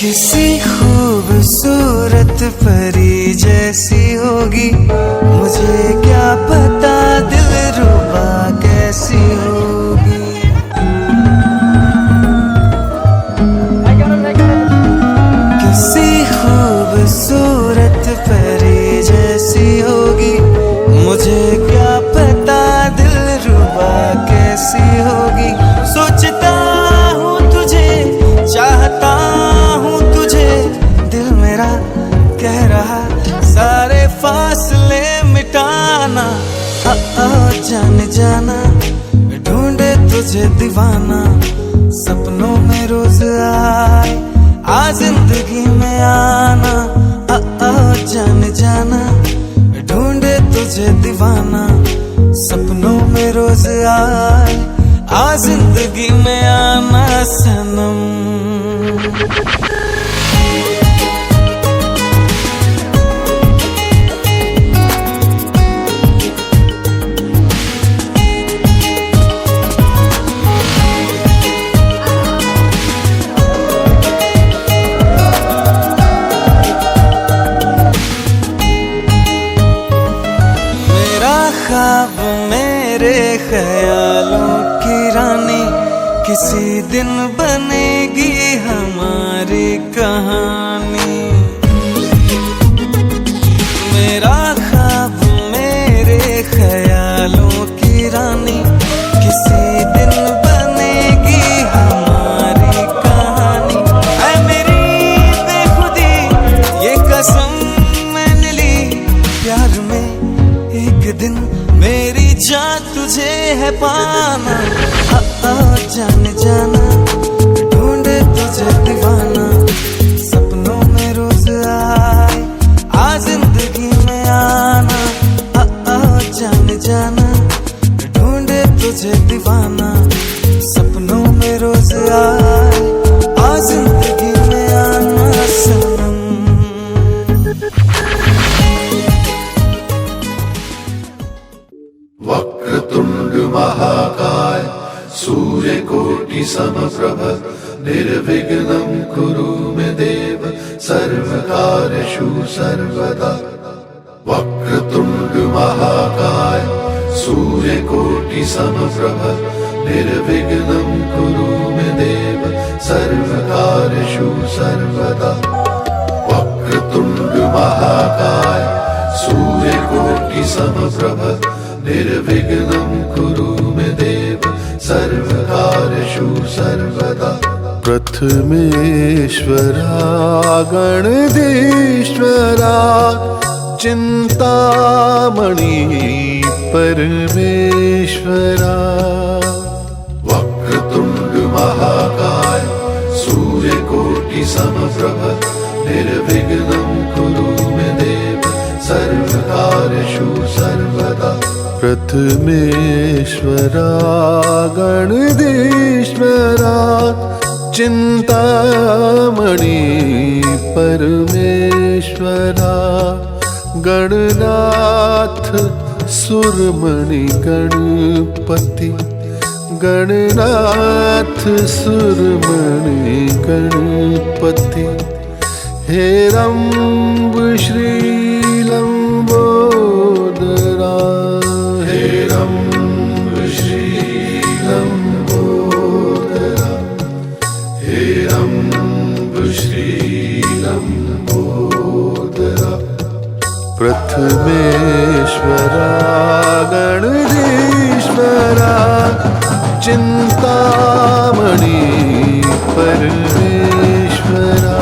किसी खूबसूरत परी जैसी होगी, मुझे क्या पता दिलरुबा कैसी होगी। किसी खूबसूरत परी जैसी होगी, मुझे क्या पता दिलरुबा कैसी होगी। सोचता हूँ तुझे, चाहता हूँ तुझे, दिल मेरा कह रहा सारे फासले मिटाना। जान जाना ढूंढे तुझे दीवाना, सपनों में रोज आए आ जिंदगी में आना। जान जाना ढूंढे तुझे दीवाना, सपनों में रोज आए आ जिंदगी में आना सनम। ख्वाब मेरे ख्यालों की रानी, किसी दिन बनेगी हमारी कहानी। मेरा ख्वाब मेरे ख्यालों की रानी, किसी दिन बनेगी हमारी कहानी। ऐ मेरी बेखुदी ये कसम मैंने ली, प्यार में एक दिन मेरी जान तुझे है पाना। जान जाना ढूंढे तुझे दीवाना, सपनों में रोज आए आ जिंदगी में आना। जान जाना ढूंढे तुझे दीवाना, सपनों में रोज आए आ जिंदगी में आना सनम। वक्रतुंड महाकाय सूर्यकोटि समप्रभ, निर्विघ्नं कुरु मे देव सर्वकार्येषु सर्वदा। वक्रतुंड महाकाय सूर्यकोटि समप्रभ, निर्विघ्नं कुरु मे देव सर्वकार्येषु सर्वदा। वक्रतुंड महाकाय सूर्यकोटि समप्रभ, निर्विघ्नं कुरु मे देव सर्वकार्येषु सर्वदा। प्रथमेश्वरा गणधीश्वरा चिंतामणि परमेश्वरा। वक्रतुंड महाकाय सूर्यकोटि समप्रभ, निर्विघ्नं कुरु मे देव सर्वकार्येषु सर्वदा। प्रथमेश्वरा गणधीश्वरा चिंतामणि परमेश्वरा। गणनाथ सुरमणि गणपति, गणनाथ सुरमणि गणपति। हेरंब श्रीलंबोदरा, हेरंब श्रीलंबोदरा, हेरंब श्रीलंबोदरा। प्रथमेश्वरा गणधीश्वरा चिंतामणि परमेश्वरा।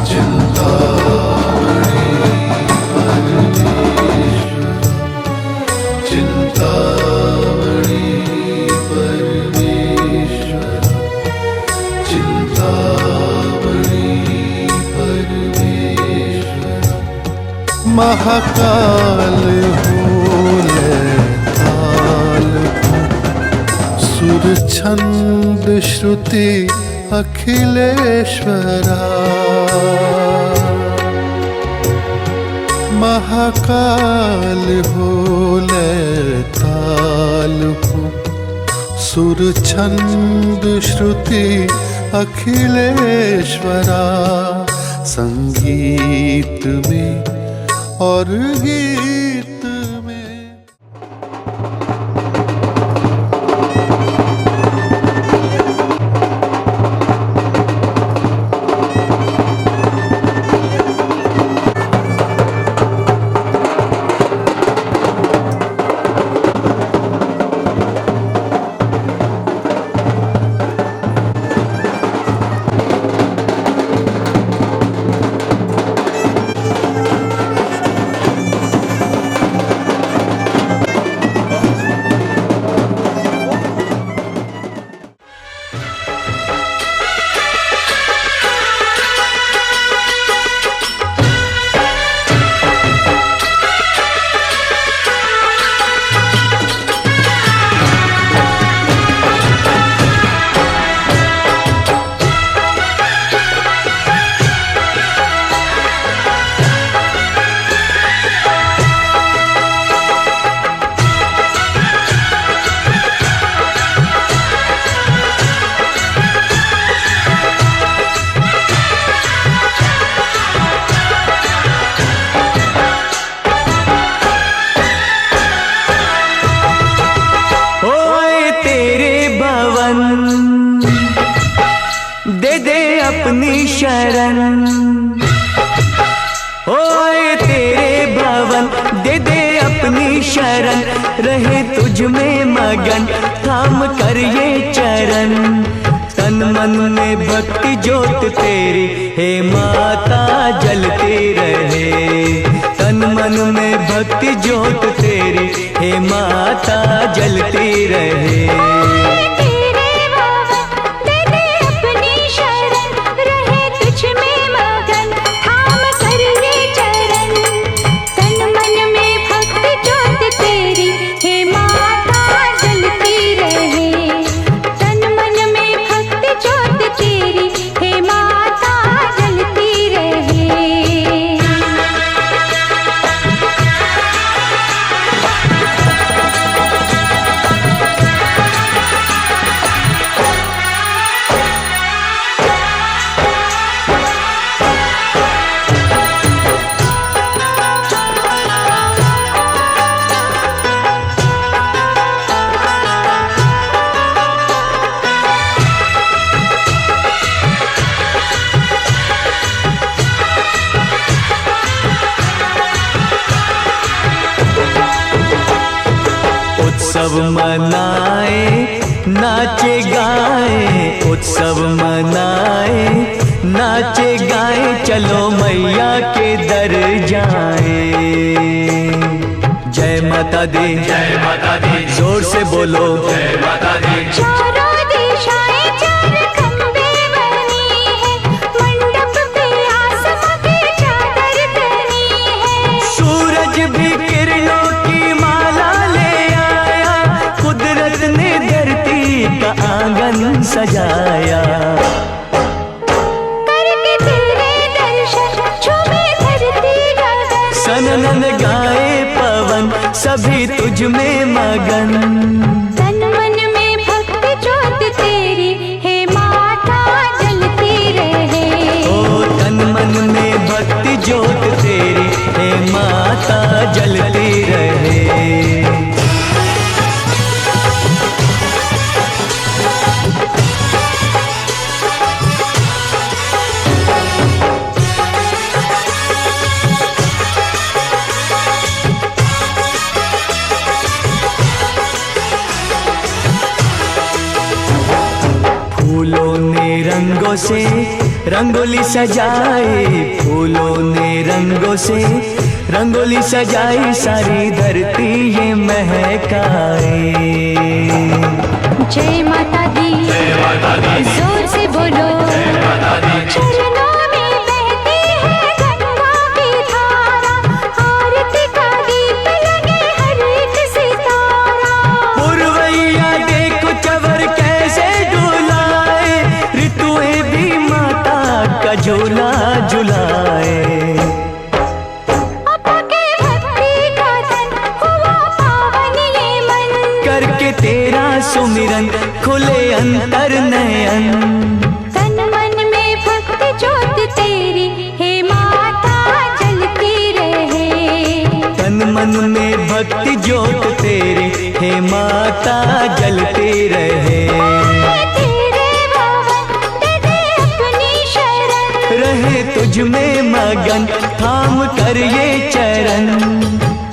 चिंतामणि परमेश्वरा, चिंतामणि परमेश्वरा, चिंतामणि परमेश्वरा। महाकाल हो लयकाल हो, सुर छंद श्रुति अखिलेश्वरा। महाकाल हो लयकाल हो, सुर छंद श्रुति अखिलेश्वरा, संगीत में और गीत में। दे दे अपनी शरण, ओए तेरे भवन दे दे अपनी शरण, रहे तुझ में मगन थाम कर ये चरण। तन मन में भक्ति ज्योत तेरी हे माता जलती रहे, तन मन में भक्ति ज्योत तेरी हे माता जलती रहे। उत्सव मनाए नाचे गाए, उत्सव मनाए नाचे गाए, चलो मैया के दर जाए। जय माता दी, जय माता दी, जोर से बोलो जय माता दी। चारों दिशाएं चार खंबे बनी है, मंडप पे आसमां की चादर तनी है। सूरज भी किरणों की माला ले आया, कुदरत ने धरती का आंगन सजाया। करके तेरे दर्शन झूमे धरती गगन, सनन गाए पवन सभी तुझ में मगन। तन मन में भक्ति ज्योत तेरी हे माता जलती रहे। ओ तन मन में भक्ति ज्योत तेरी हे माता जलती रहे। फूलों ने रंगों से रंगोली सजाई, फूलों ने रंगों से रंगोली सजाई, सारी धरती ये महकाए। जय माता दी, जय माता दी, जोर से बोलो जय माता दी। चरणों में बहती है गंगा की धारा, आरती का दीप लगे हर एक सितारा। पुरवैया देखो चवर कैसे डुलाए, ऋतुएं भी माता का झूला झुलाए। के भक्ति का धन हुआ पावन ये मन, करके तेरा सुमिरन खुले अंतर नयन। तुझ में मगन, थाम कर ये चरण।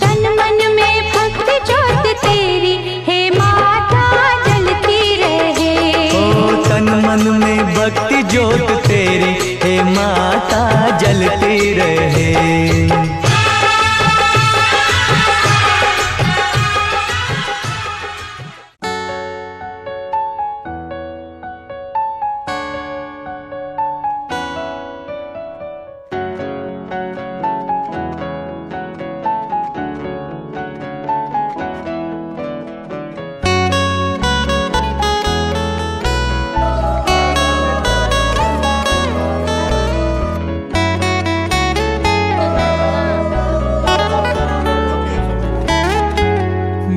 तन मन में भक्ति ज्योत तेरी, हे माता जलती रहे। ओ तन मन में भक्ति ज्योत तेरी, हे माता जलती रहे।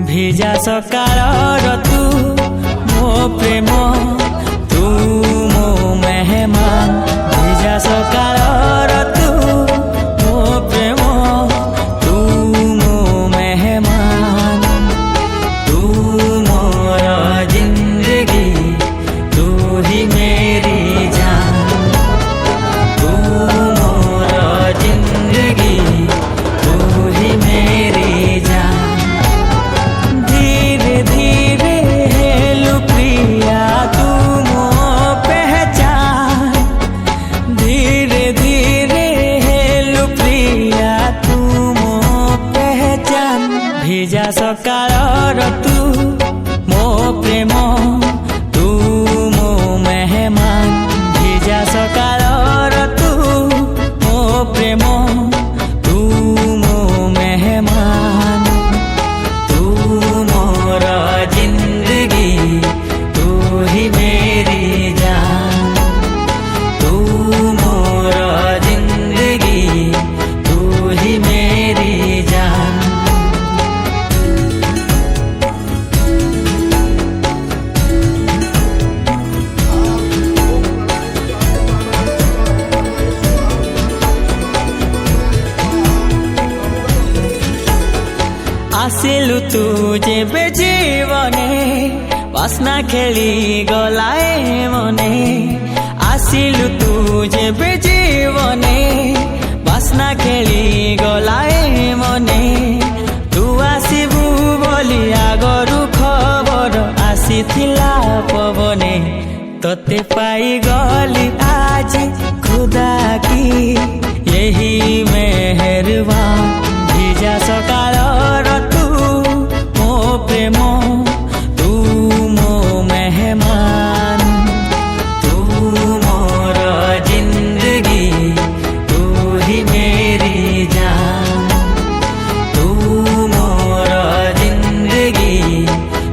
ভিজা সকালৰ তু মো প্ৰেম, তু মো মেহমান। ভিজা সকালৰ তু মো প্ৰেম, তু মো মেহমান। তু মোর জিন্দগী, তু হি মেরি জান। তু মোর জিন্দগী, তু হি মেরি জান। धीरे धीरे हेलु प्रिया तू मो पहचान। धीरे धीरे हेलु प्रिया तू मो पहचान। ভিজা সকালৰ তু মো প্ৰেম, তু মো মেহমান। ভিজা সকালৰ তু মো প্ৰেম, তু মো মেহমান। तू मोर जिंदगी, तू ही मेरी जान। तू मोर जिंदगी, तू ही मेरी जान। ଆସିଲୁ ତୁ ଯେବେ ଜୀବନେ, ବାସ୍ନା ଖେଳି ଗଲାଏ ମନେ। ଆସିଲୁ ତୁ ଯେବେ ଜୀବନେ, ବାସ୍ନା ଖେଳି ଗଲାଏ ମନେ। ତୁ ଆସିବୁ ବୋଲି ଆଗରୁ ଖବର ଆସିଥିଲା ପବନେ। ତତେ ପାଇଗଲି ଆଜି ଖୁଦା କି यही मेहरबान। ভিজা সকালৰ তু মো প্ৰেম, তু মো মেহমান। তু মোর জিন্দগী, তু হি মেরি জান। তু মোর জিন্দগী,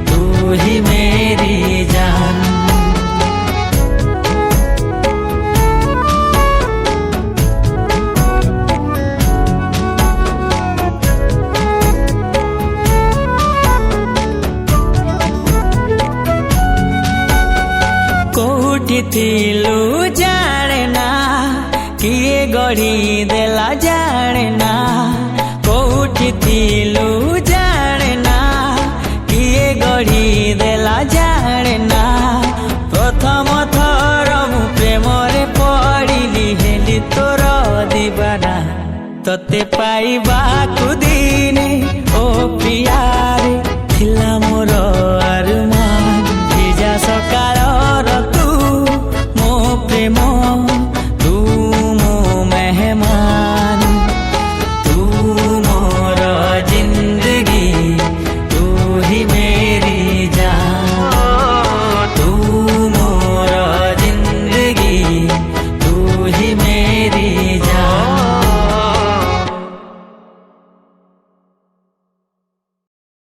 তু হি মেরি জান। कोठी थिलु जाने ना, किए गढ़ी देला जाने ना। कोठी थिलु जाने ना, किए गढ़ी देला जाने ना। प्रथम थर मु प्रेमरे पड़िली, हेली तोर दीवाना। तते पाइबाकु दिने ओ प्रियारे, थिला मोर अरमान। ভিজা সকালৰ তু মো প্ৰেম, তু মো মেহমান। তু মোর জিন্দগী, তু হি মেরি জান। তু মোর জিন্দগী, তু হি মেরি জান।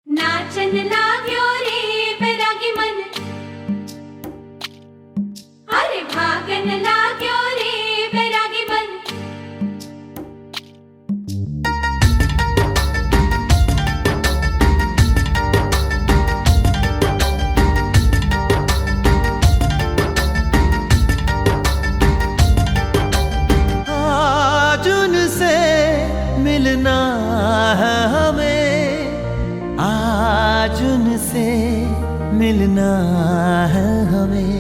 नाचन लाग्यो रे बैरागी मन, अरे भागन लाग्यो रे बैरागी मन। आज उनसे मिलना है हमें, आज उनसे मिलना है हमें।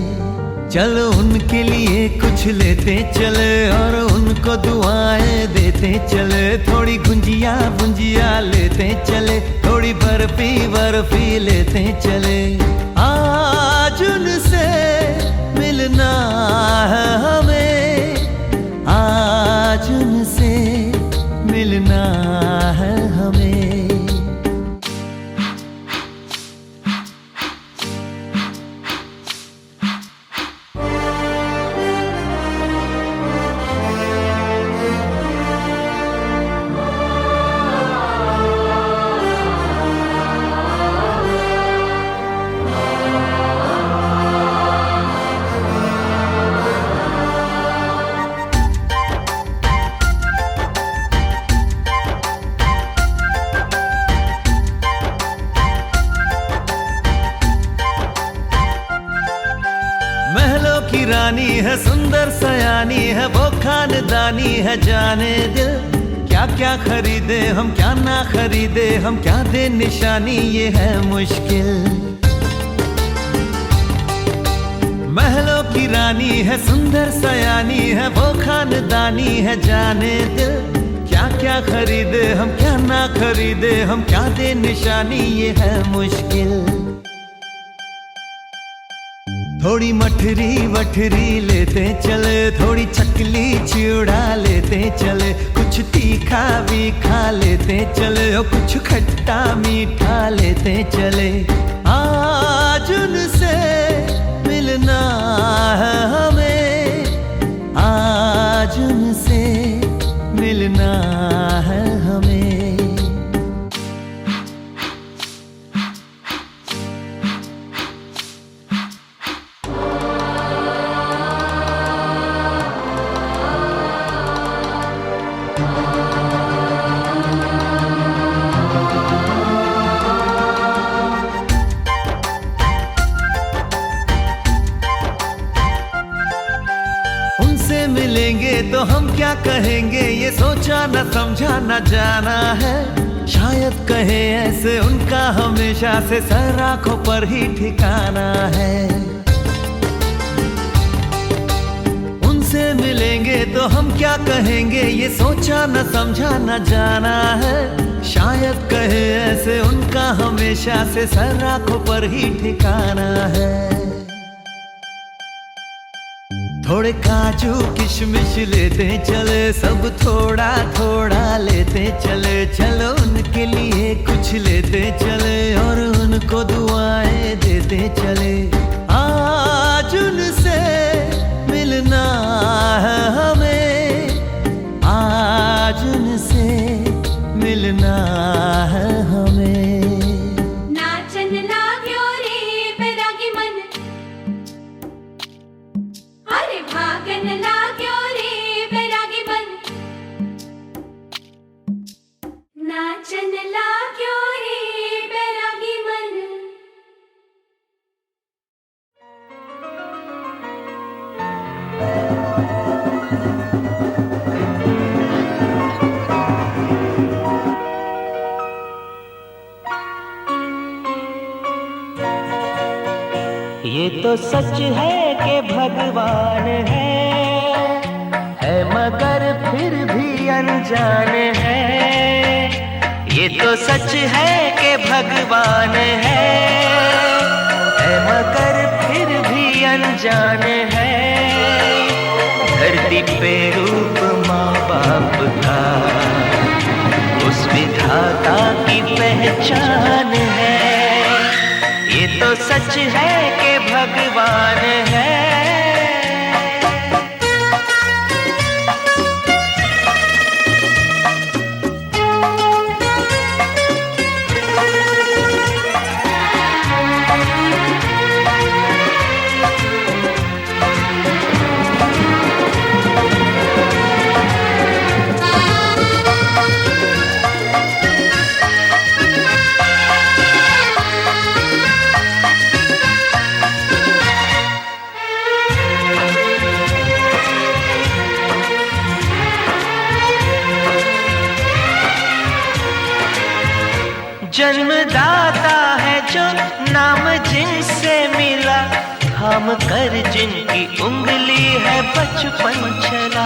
चलो उनके लिए कुछ लेते चले और उनको दुआएं देते चले। थोड़ी गुंजिया गुंजिया लेते चले, थोड़ी बर्फी बर्फी लेते चले। आज उनसे मिलना है हमें, आज उनसे मिलना है हमें। महलों की रानी है, सुंदर सयानी है, वो खानदानी है जाने दिल। क्या क्या खरीदे हम, क्या ना खरीदे हम, क्या दे निशानी, ये है मुश्किल। महलों की रानी है, सुंदर सयानी है, वो खानदानी है जाने दिल। क्या क्या खरीदे हम, क्या ना खरीदे हम, क्या दे निशानी, ये है मुश्किल। थोड़ी मठरी वठरी लेते चले, थोड़ी चकली चिड़ा लेते चले। कुछ तीखा भी खा लेते चले और कुछ खट्टा मीठा लेते चले। आज उनसे मिलना है हमें, आज उनसे मिलना है हमें। उनसे मिलेंगे तो हम क्या कहेंगे, ये सोचा न समझा न जाना है। शायद कहे ऐसे उनका हमेशा से सर आंखों पर ही ठिकाना है। उनसे मिलेंगे तो हम क्या कहेंगे, ये सोचा न समझा न जाना है। शायद कहे ऐसे उनका हमेशा से सर आंखों पर ही ठिकाना है। थोड़े काजू किशमिश लेते चले, सब थोड़ा थोड़ा लेते चले। चलो उनके लिए कुछ लेते चले और उनको दुआएं देते चले। आज उनसे मिलना है हमें, आज उनसे मिलना है हमें। नाचन लाग्यो रे बैरागी मन, अरे भागन लाग्यो रे बैरागी मन। नाचन लाग्यो रे बैरागी मन। ये तो सच है कि भगवान है मगर फिर भी अनजान है। ये तो सच है कि भगवान है मगर फिर भी अनजान है। धरती पे रूप माँ बाप का उस विधाता की पहचान है। ये तो सच है कि भगवान है। जन्मदाता है जो नाम जिनसे मिला, थाम कर जिनकी उंगली है बचपन चला।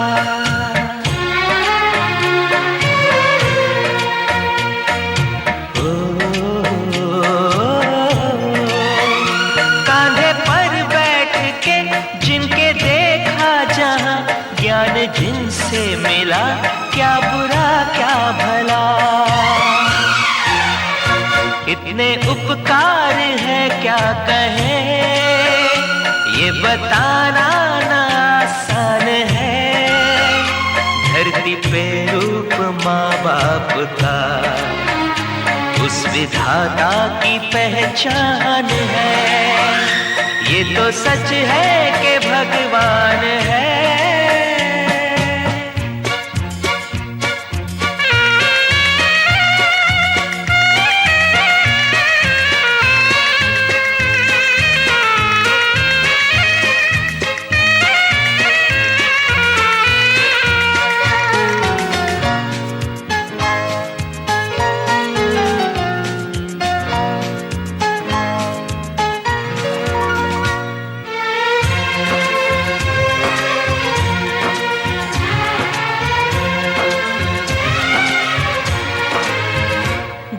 कांधे पर बैठ के जिनके देखा जहां, ज्ञान जिनसे मिला क्या बुरा क्या भला। इतने उपकार है क्या कहें, ये बताना ना आसान है। धरती पे रूप माँ बाप का उस विधाता की पहचान है। ये तो सच है कि भगवान है।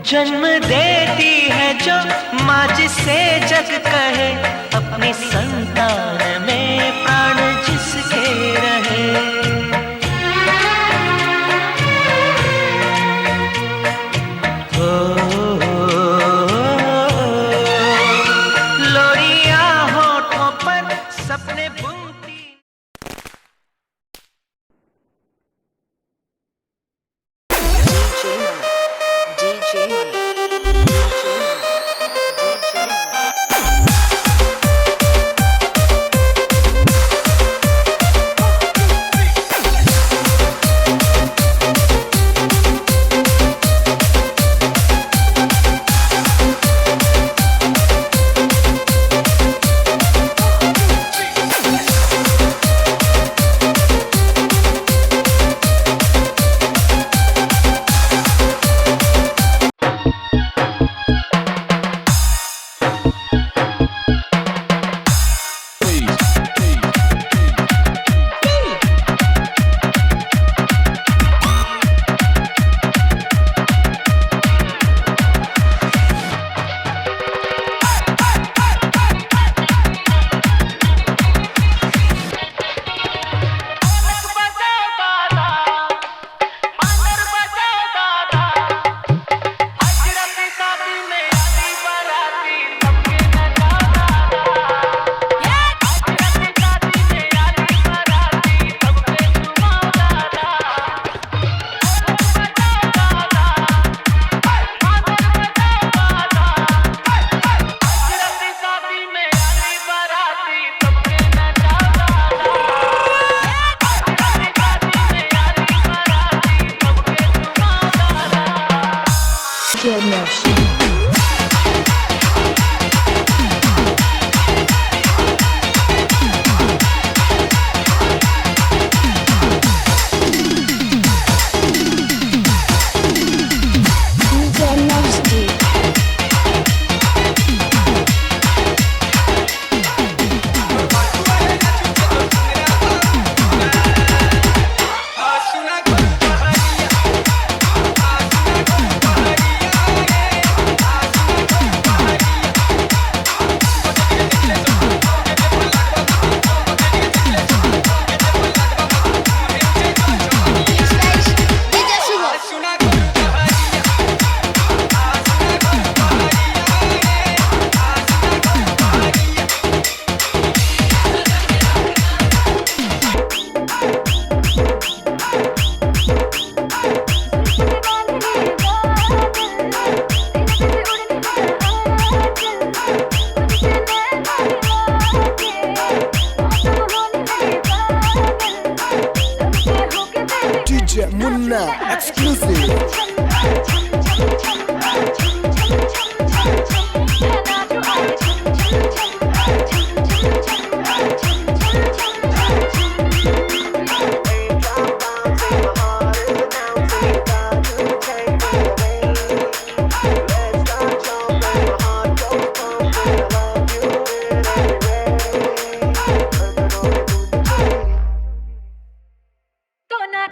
जन्म देती है जो माँ जिसे जग कहे, अपनी संतान में प्राण जिसके रहे। लोरियां होठों पर सपने बुनती।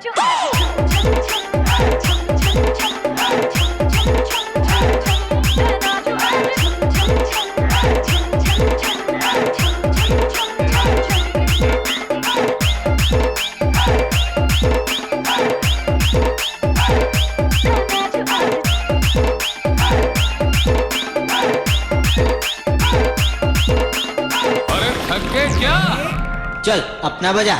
अरे थक गए क्या? चल अपना बजा।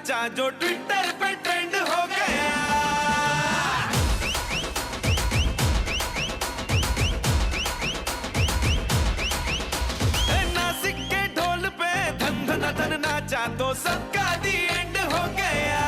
नाचा जो ट्विटर पे ट्रेंड हो गया। नासिक के ढोल पे धन धन धन नाचा तो सबका दी एंड हो गया।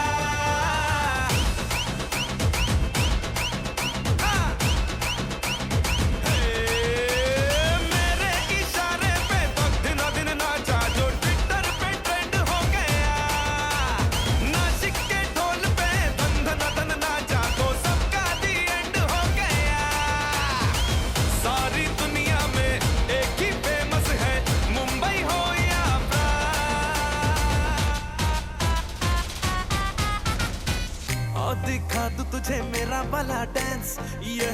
दिखा दूं तुझे मेरा वाला डांस, ये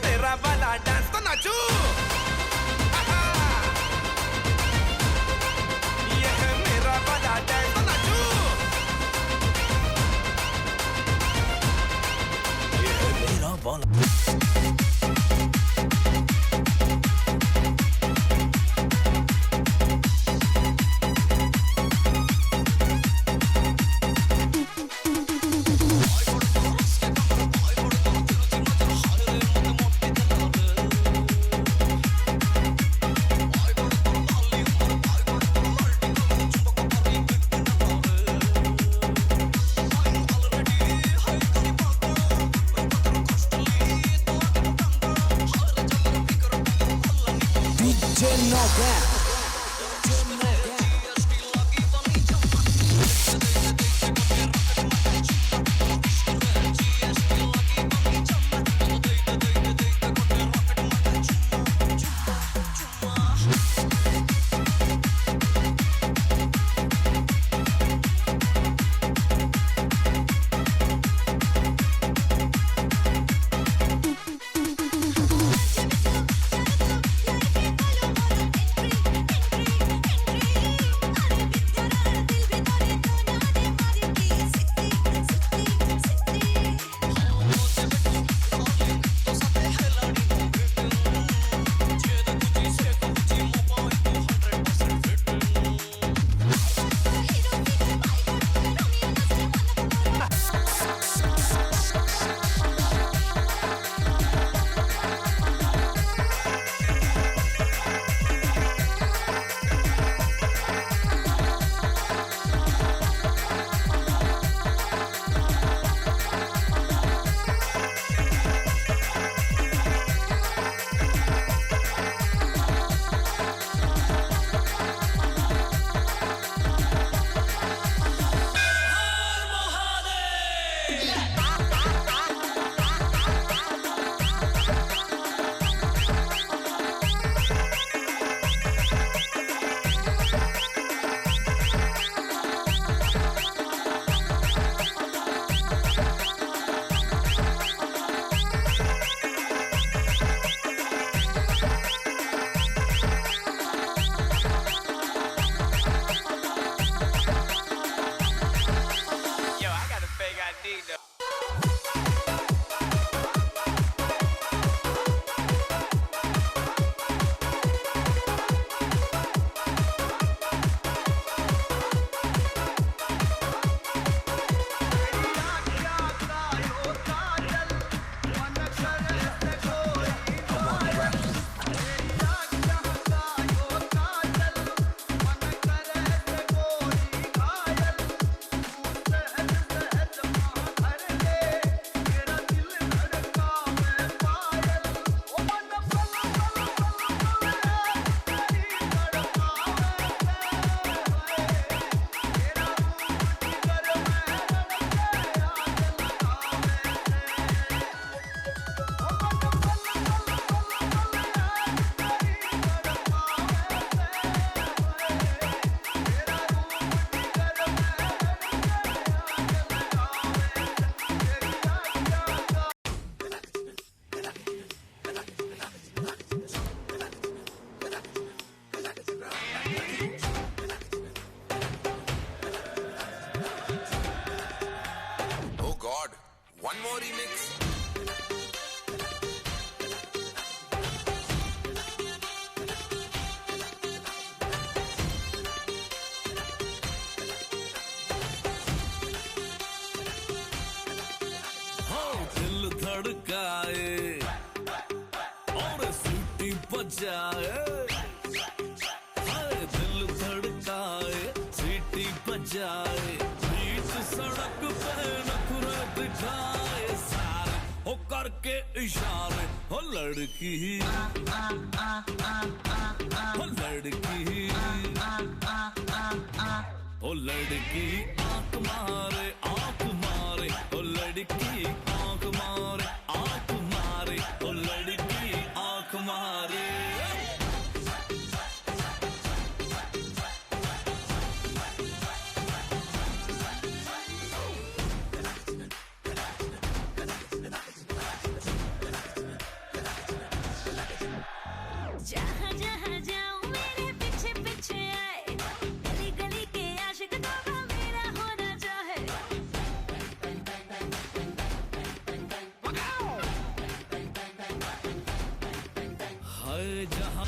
मेरा वाला डांस, तो नाचू। ये है मेरा वाला डांस, तो नाचू। ये है मेरा वाला। धड़काए और सीटी बजाए, हाय दिल धड़काए सीटी बजाए, बीच सड़क पे नखरे दिखाए सारे हो करके इशारे, हो लड़की हो लड़की ओ लड़की आंख मारे ओ लड़की आंख मारे ओ लड़की आंख मारे। जहाँ जहाँ जाऊँ मेरे पीछे पीछे आए, गली गली के आशिक तो मेरा होना चाहे। हाय जहाँ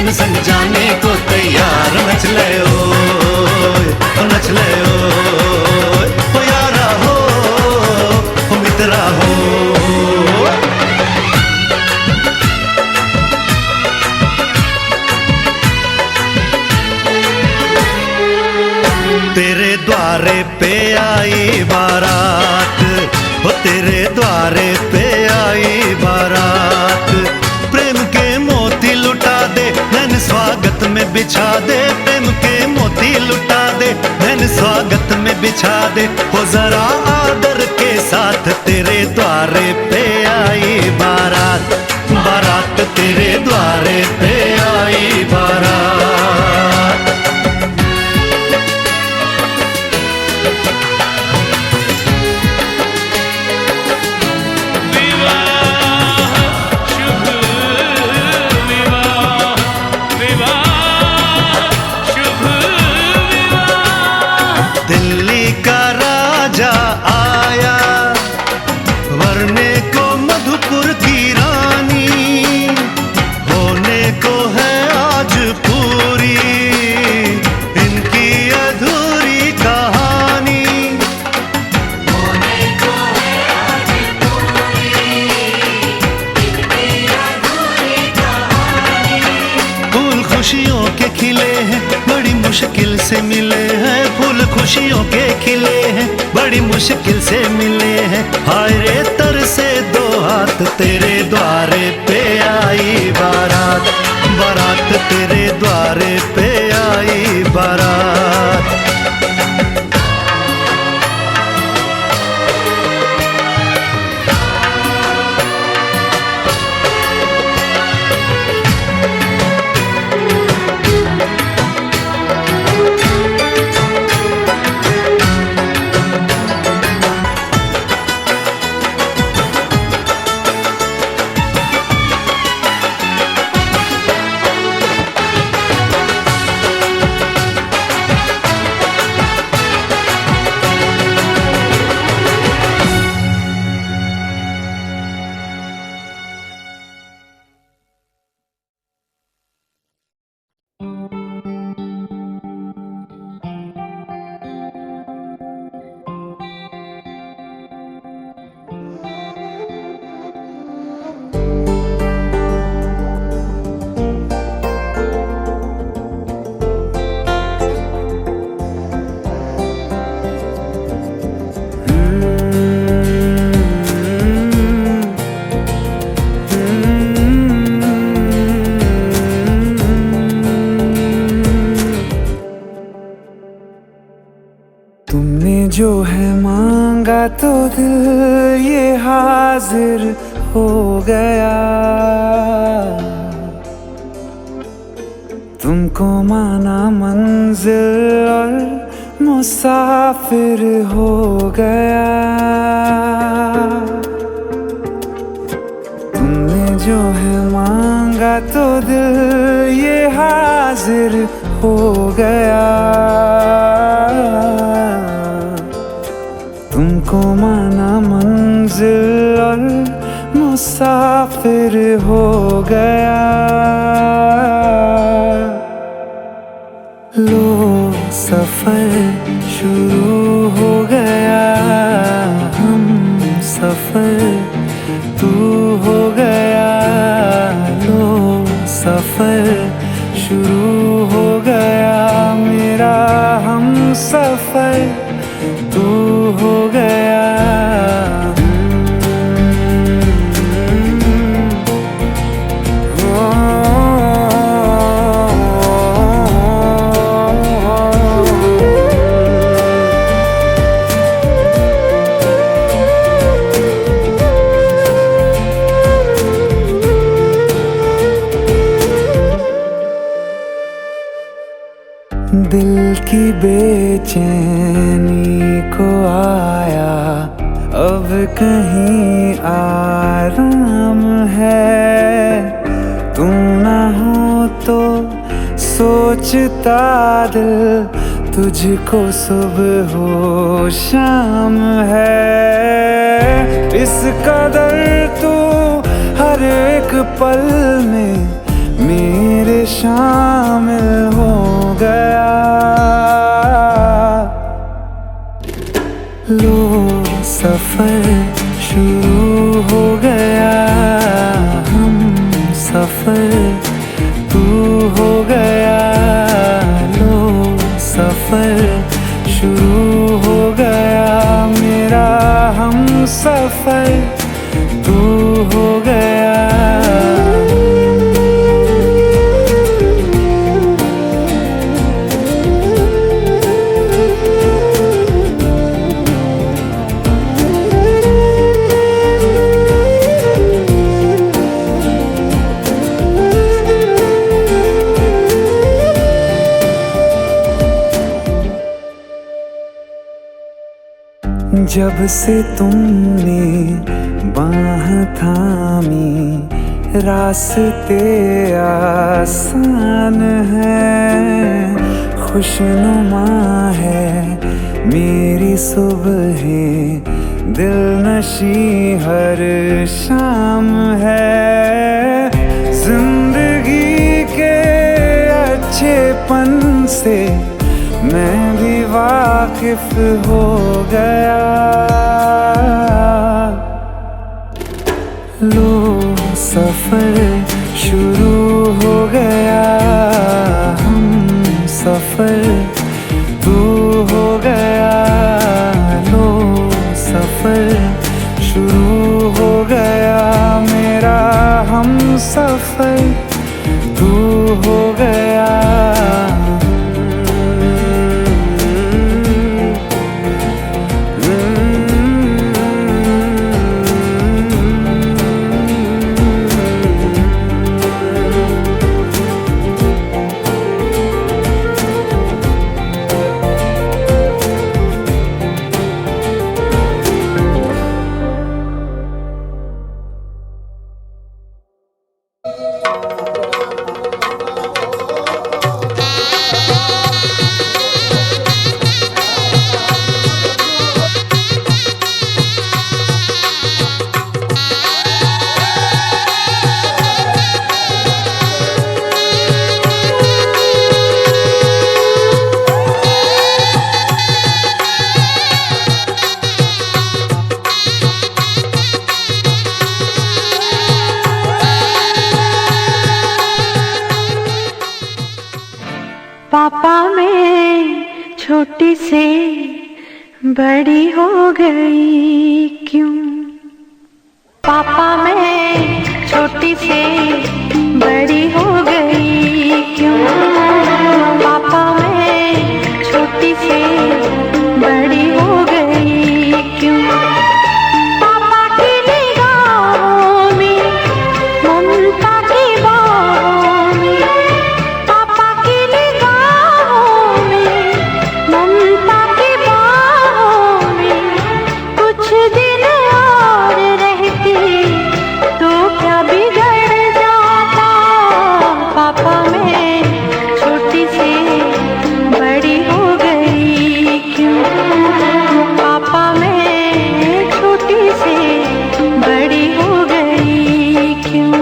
मन संग जाने को तैयार। नच ले ओ नच ले ओ यारा हो मित्रा हो। तेरे द्वारे पे आई बारात, ओ तेरे द्वारे पे आई बारात। प्रेम के मोती लुटा दे नैन स्वागत में बिछा दे। प्रेम के मोती लुटा दे नैन स्वागत में बिछा दे। हो जरा आदर के साथ तेरे द्वारे पे आई बारात। बारात तेरे द्वारे पे आई बारात। दिल्ली का राजा आया वरने को मधुपुर की रानी। होने को है आज पूरी इनकी अधूरी कहानी। होने को है आज पूरी इनकी अधूरी कहानी। फूल खुशियों के खिले हैं बड़ी मुश्किल से मिले हैं। फूल खुशियों के खिले हैं बड़ी मुश्किल से मिले हैं। हाय रे तर से दो हाथ तेरे द्वारे पे आई बारात। बारात तेरे द्वारे पे आई बारात। तुमने जो है मांगा तो दिल ये हाजिर हो गया। तुमको माना मंजिल और मुसाफिर हो गया। तुमने जो है मांगा तो दिल ये हाजिर हो गया। तुमको माना मंजिल और मुसाफिर हो गया। लो सफर शुरू हो गया। हम सफर तू हो गया। लो सफर शुरू हो गया। मेरा हम सफर तू हो गया। दिल की बेचैनी को आया अब कहीं आराम है। तू ना हो तो सोचता दिल तुझको सुबह हो शाम है। इस कदर तू हर एक पल में मेरे शामिल हो गया। लो सफर शुरू हो गया, हम सफर तू हो गया। लो सफर शुरू हो गया, मेरा हम सफर तू हो गया। जब से तुमने बाह थामी, रास्ते आसान है, खुशनुमा है मेरी सुबहें, दिलनशी हर शाम है। जिंदगी के अच्छेपन से मैं भी वाकिफ हो गया। लो सफर शुरू हो गया, हम सफर तू हो गया। लो सफर शुरू हो गया, मेरा हम सफर तू हो गया। पापा मैं छोटी से बड़ी हो गई क्यों? पापा मैं छोटी से बड़ी हो गई क्यों? पापा मैं छोटी से बड़ी हो गई क्यों? पापा की निगाहों में ममता की बाहों में, पापा की निगाहों में ममता की बाहों में, कुछ दिन और रहती तो क्या बिगड़ जाता? पापा मैं छोटी से बड़ी हो गई क्यों? पापा मैं छोटी से बड़ी हो गई क्यों?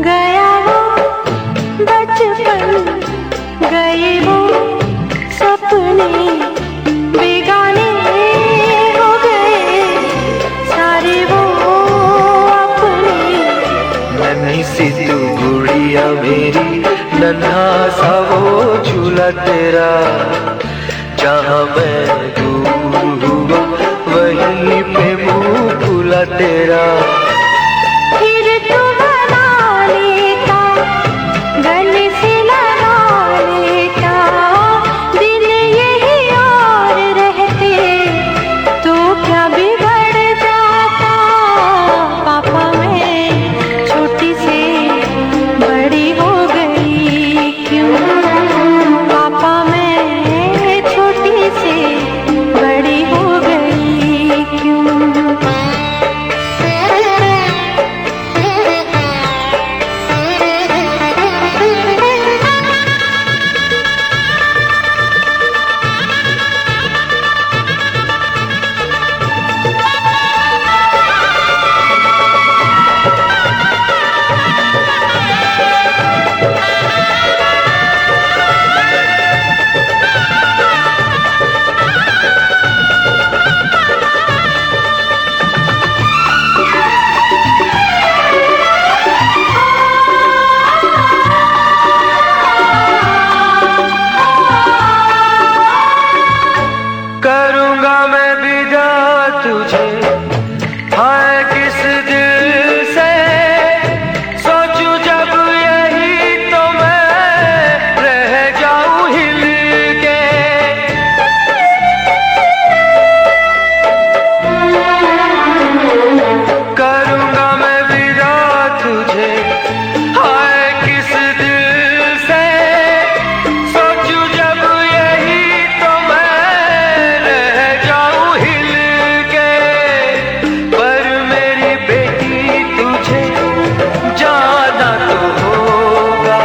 गया वो बचपन, गए वो सपने, बेगाने हो गए सारे वो अपने। नन्ही सी तू गुड़िया मेरी, नन्हा सा वो झूला तेरा, जहाँ मैं दूर हुआ वहीं पे मुँह खुला तेरा। फिर तू बना लेता, गले से लगा लेता, दिन यही और रहते तो क्या बिगड़ जाता? पापा मैं छोटी से बड़ी हो गई क्यों? पापा मैं करूंगा मैं विदा तुझे, हाय किस दिल से सोचूं जब यही तो मैं रह जाऊं हिल के। करूंगा मैं विदा तुझे, हाय किस दिल से सोचूं जब यही तो मैं रह जाऊं हिल के। पर मेरी बेटी तुझे जाना तो होगा,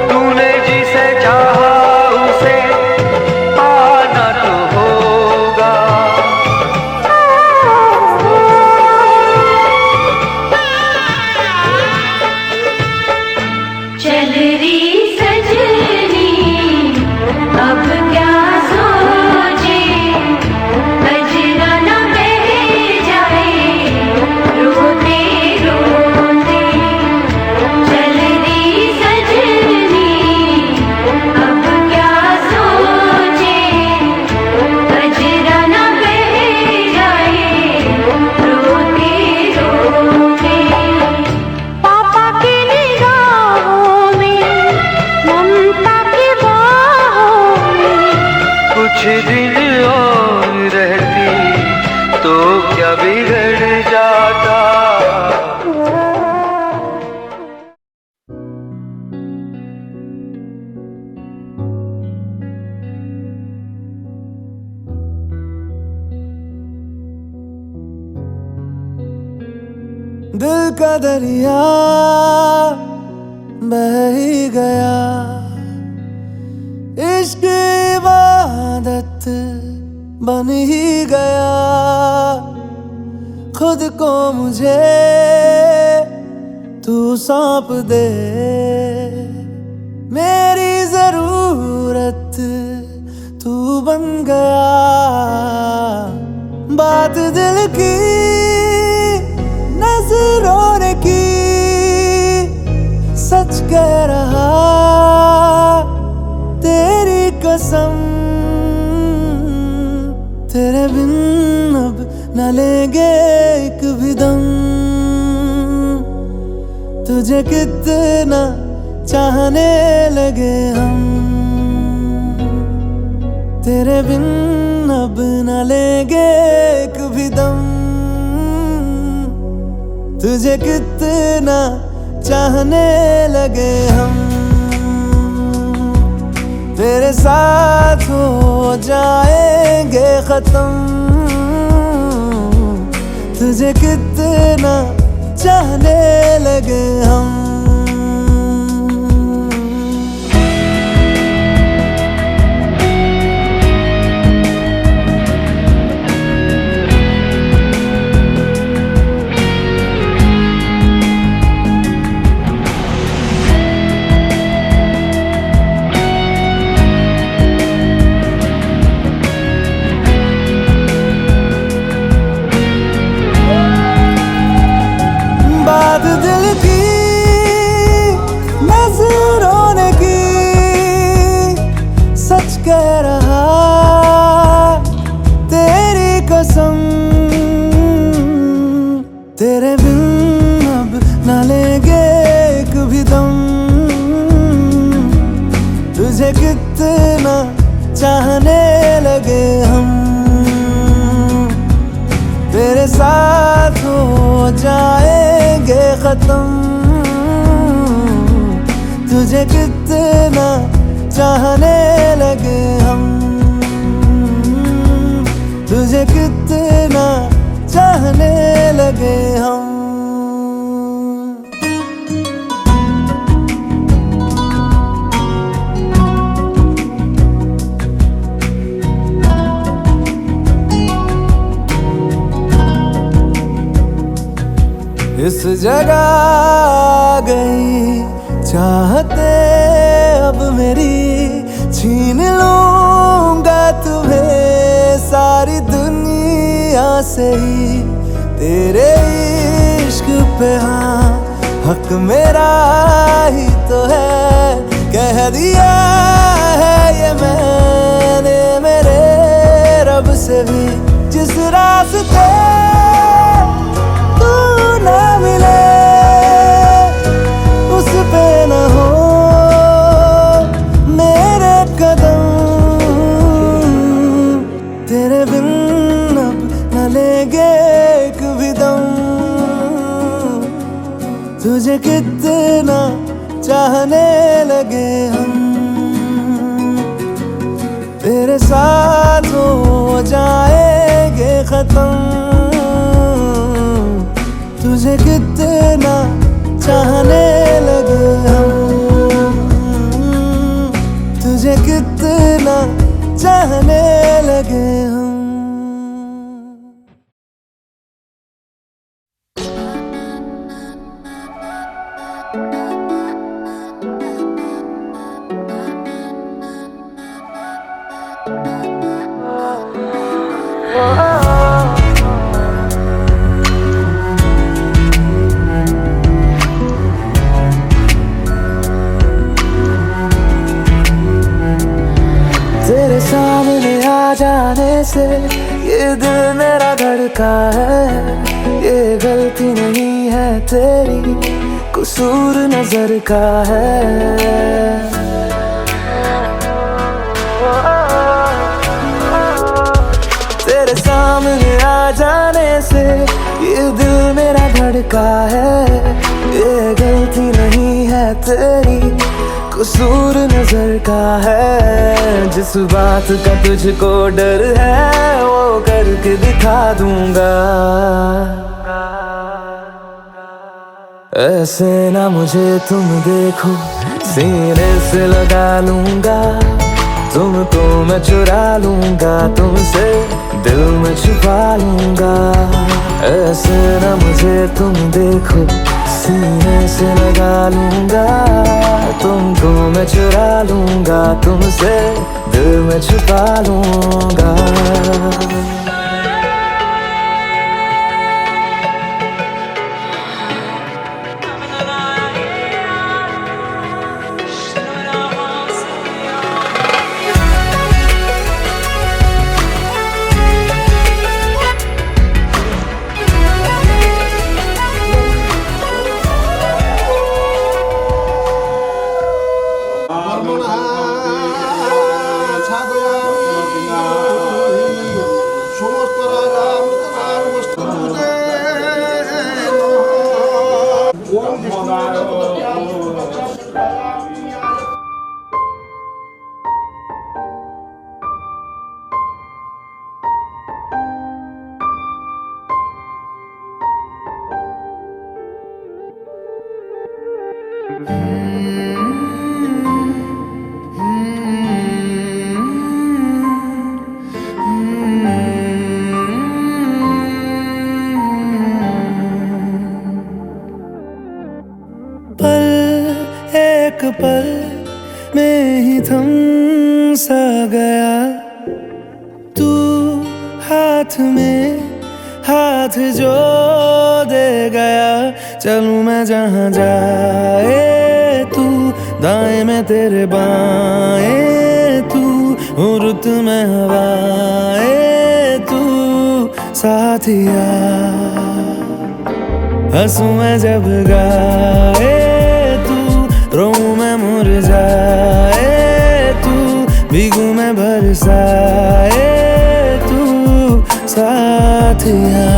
तूने जिसे चाहा उसे पाना तो होगा। चल री सजनी अब क्या सोचे, नजरा न बह जाए रोते रोते। चल री सजनी अब क्या सोचे, नजरा न बह जाए रोते रोते। पापा की निगाहों में, ममता की बाहों में, कुछ दिन और रहती तो क्या बिगड़ जाता। दिल का दरिया बह ही गया, इश्क इबादत बन ही गया। खुद को मुझे तू सौंप दे, मेरी जरूरत तू बन गया। बात दिल की नजरों ने की, सच कह रहा तेरी कसम। तेरे बिन अब न लेंगे एक भी दम, तुझे कितना चाहने लगे हम। तेरे बिन अब न लेंगे एक भी दम, तुझे कितना चाहने लगे हम। तेरे साथ हो जाएंगे खत्म, तुझे कितना चाहने लगे हम। बात दिल की नजरों ने की, सच कह रहा तेरी कसम। तेरे बिन अब न लेंगे एक भी दम, तुझे कितना चाहने लगे हम। तेरे साथ हो जाएंगे खत्म, तुझे कितना चाहने लगे हम। तुझे कितना चाहने लगे हम। इस जगह आ गई चाहते अब मेरी, छीन लूंगा तुम्हें सारी दुनिया से ही। तेरे इश्क पे हाँ हक मेरा ही तो है, कह दिया है ये मैंने मेरे से भी जिस रास्ते तू ना मिले उस पे न हो मेरे कदम, तेरे बिन अब न लेंगे एक भी दम। तुझे कितना चाहने लगे हम, तेरे साथ हो जाएंगे खत्म। तुझे कितना चाहने लगे हम, तुझे कितना चाहने लगे हम। तेरे सामने आ जाने से ये दिल मेरा धड़का है। ये गलती नहीं है तेरी, कसूर नजर का है। तेरे सामने आ जाने से ये दिल मेरा धड़का है। ये गलती नहीं है तेरी, कसूर नजर का है। जिस बात का तुझको डर है वो करके दिखा दूंगा। ऐसे ना मुझे तुम देखो, सीने से लगा लूंगा। तुमको मैं चुरा लूंगा, तुमसे दिल में छुपा लूंगा। ऐसे ना मुझे तुम देखो, सीने से लगा लूंगा। तुमको मैं चुरा लूंगा, तुमसे दिल में छुपा लूंगा। एक पल में ही थम सा गया तू, हाथ में हाथ जो दे गया। चलूं मैं जहाँ जाए तू, दाएं में तेरे बाएं तू, रुत में हवाएं तू साथिया। हंसूं मैं जब गाए तू, रोऊं मैं मुरझाए तू, भीगूं मैं बरसाए तू साथिया।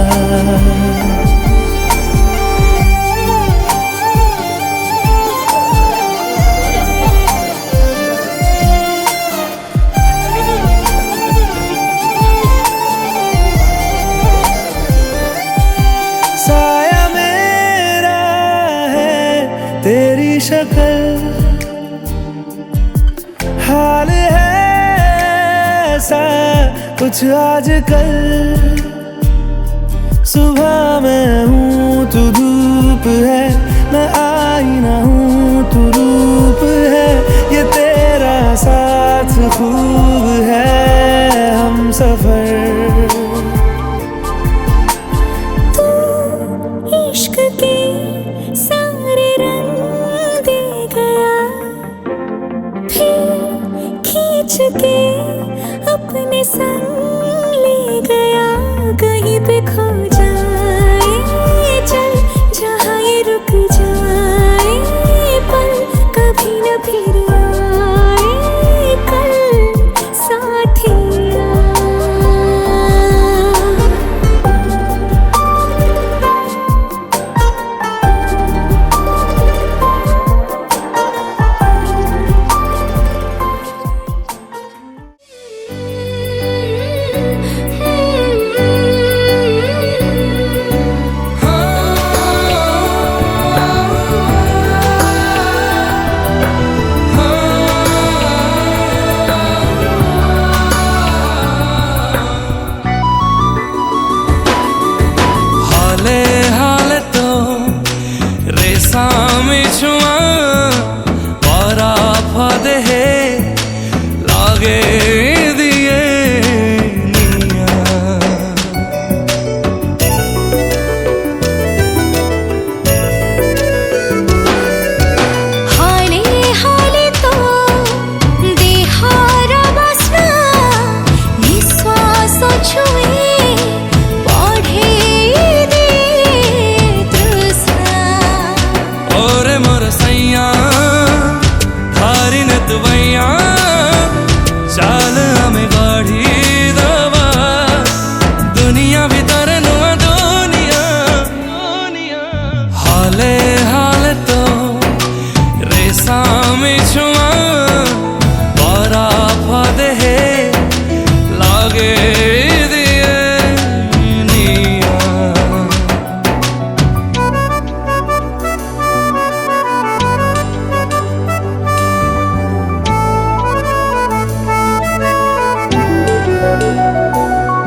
साया मेरा है तेरी शक्ल, हाल है ऐसा कुछ आजकल। सुबह मैं हूँ तू धूप है, मैं आईना हूँ तू रूप है। ये तेरा साथ खूब है हम सफर। इश्क के सारे रंग दे गया, फिर खींच के अपने संग ले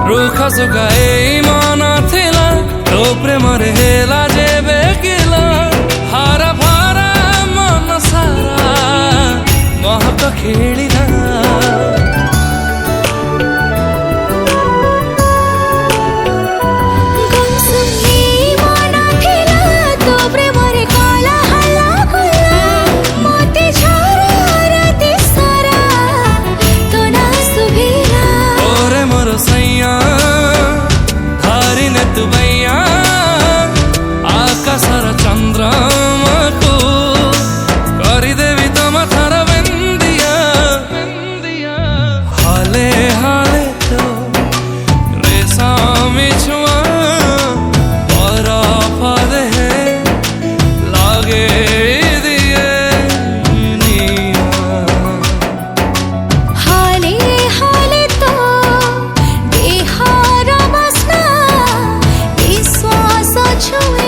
रुखा सुखा एई मन थिला तो प्रेमरे हेला जेबे किला हारा भारा मन सारा महक खेलिला आकाशर चंद्रमा को करदेवी तुम थार बंदिया हाले हाले तो रेशमी छुआ बरफ दे लागे दिए हाले हाले तो बिहार बसना विश्वास छुए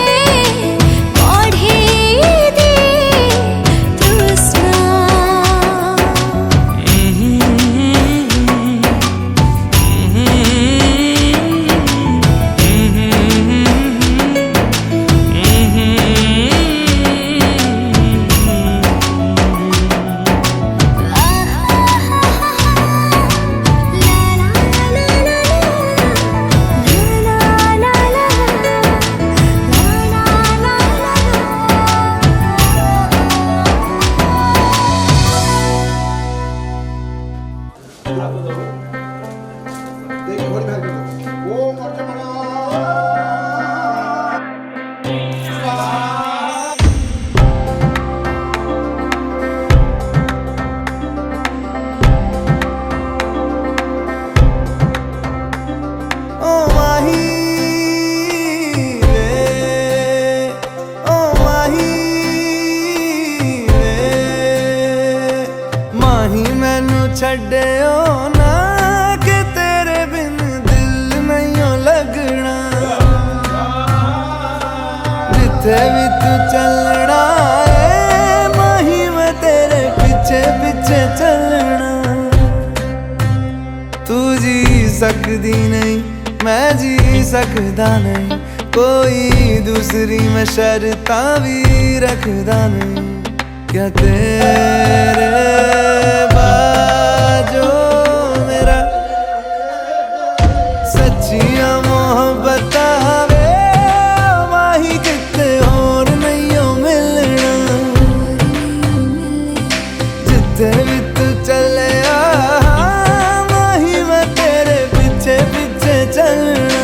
छड्डियो ना कि तेरे बिन दिल नहीं लगना जिथे भी तू चलना है माही मैं तेरे पीछे पीछे चलना तू जी सकदी नहीं मैं जी सकदा नहीं कोई दूसरी मैं शर्तां भी रखदा नहीं क्या तेरे जो मेरा सच्चियां मोहब्बत वे माही किते और नहीं हो मिलना जिथे भी तू चले माही मैं तेरे पीछे पीछे चलना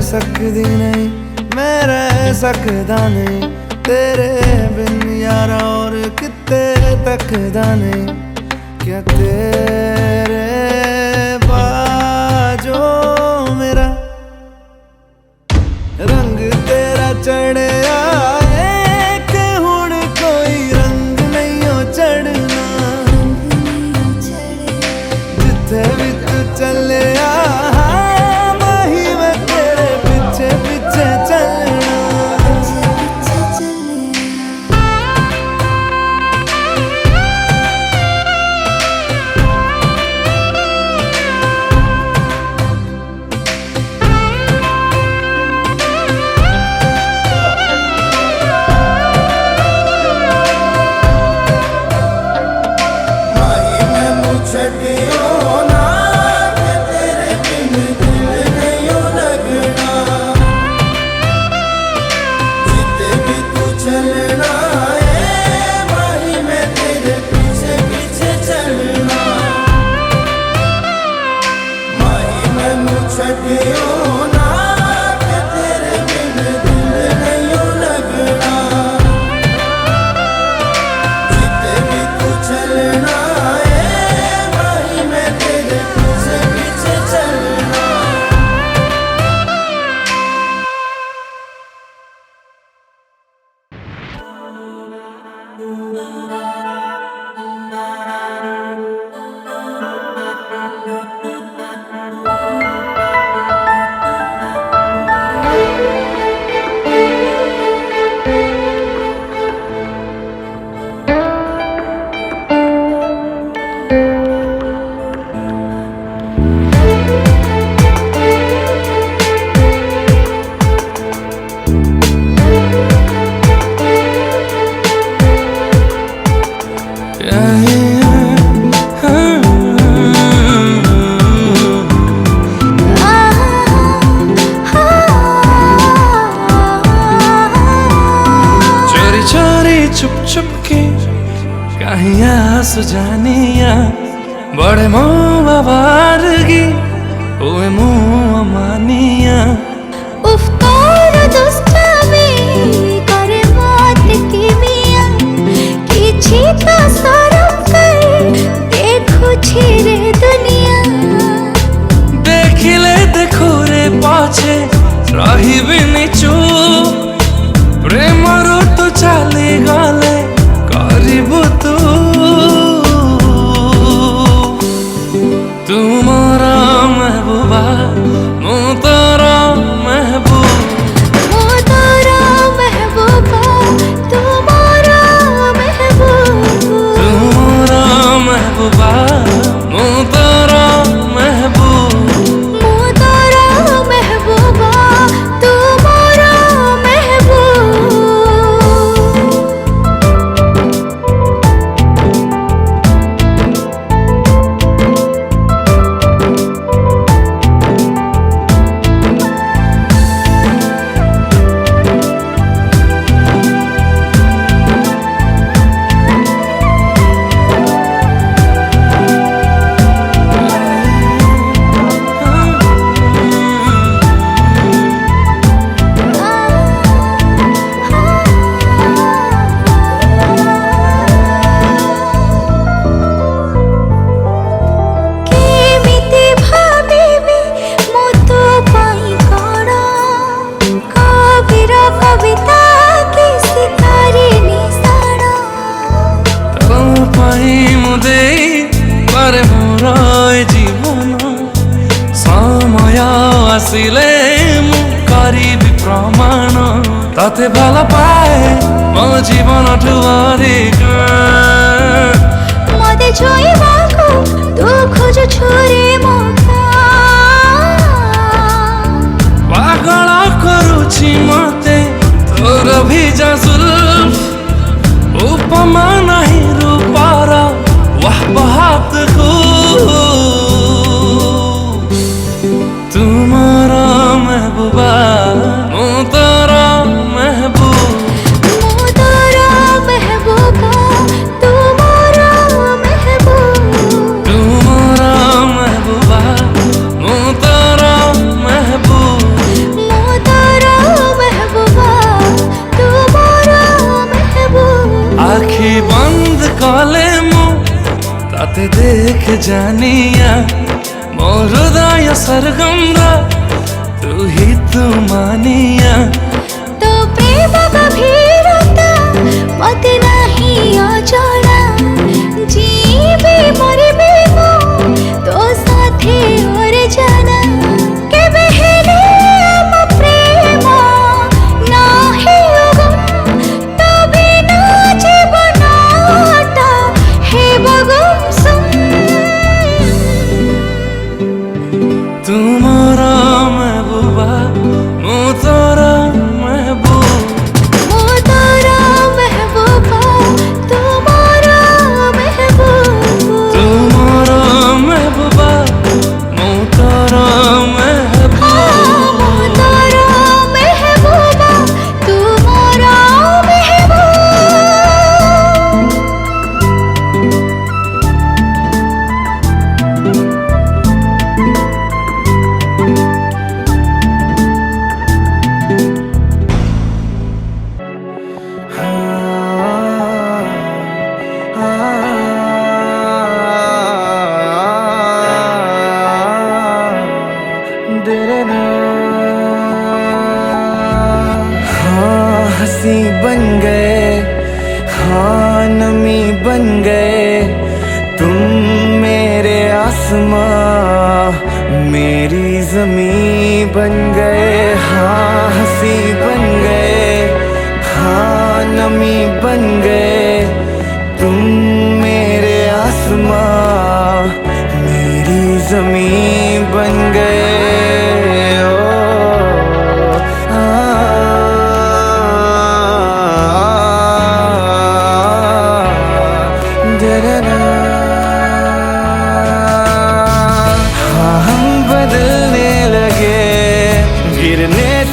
सकदी नहीं मैं रह सकदा नहीं तेरे बिन यारा और किते तकदा नहीं क्या तेरे बाजो मेरा रंग तेरा चढ़िया कि हुण कोई रंग नहीं हो चढ़ना जिथे भी तू चले चलना है माही मैं तेरे पीछे पीछे चलना सुजानिया बड़े मोह बाबारगी ओए मोह मानिया उफ तोर दुष्टामी करे मत की मिया किछि तो शरम कर देखो छिरे दुनिया देखिले देखो रे पाछे रहिबिनी चुप प्रेमर तो चली गले करिबु तू तुमरा महबूबा मु तोरा महबूब वो तोरा महबूबा तुम्हारा महबूब तुमरा महबूबा मु तोरा महबूब वो तोरा महबूबा तुम्हारा महबूब আসিলে মু করিবি প্রমাণ তাতে ভাল পায়ে মো জীবন ঠুয়ারিক মতে ছুঁইবাকু তু খোঁজু ছুরি মকা পাগল করুছি মতে তোর ভিজা জুলফ উপমা নাহি রূপার ওয়াহ বাহাত কু तुम्हारा महबूबा मु तोरा महबूब वो तोरा महबूबा तुम्हारा महबूब तुम्हारा महबूबा मु तोरा महबूब वो तोरा महबूबा तुम्हारा महबूब आखि बंद कले मु ताते देख जानिया मोर हृदय सरगम तू ही तू मानिया तो प्रेम गभीरता मते नहीं अजଣା जीवे मरबे मो तो साथे और जाना केबे हेले हम प्रेम नाही गम तो बिना जीवनटा हे बगम सुन तुम्हारा महबूबा मु तोरा महबूब वो तोरा महबूबा तुम्हारा महबूब तुम्हारा महबूबा मु तोरा महबूब वो तोरा महबूबा तुम्हारा महबूब हाँ हंसी बन गए, हाँ नमी बन गए, तुम मेरे आसमां मेरी ज़मीं बन गए। हाँ हंसी बन गए, हाँ नमी बन गए, तुम मेरे आसमां मेरी ज़मीं बन गए।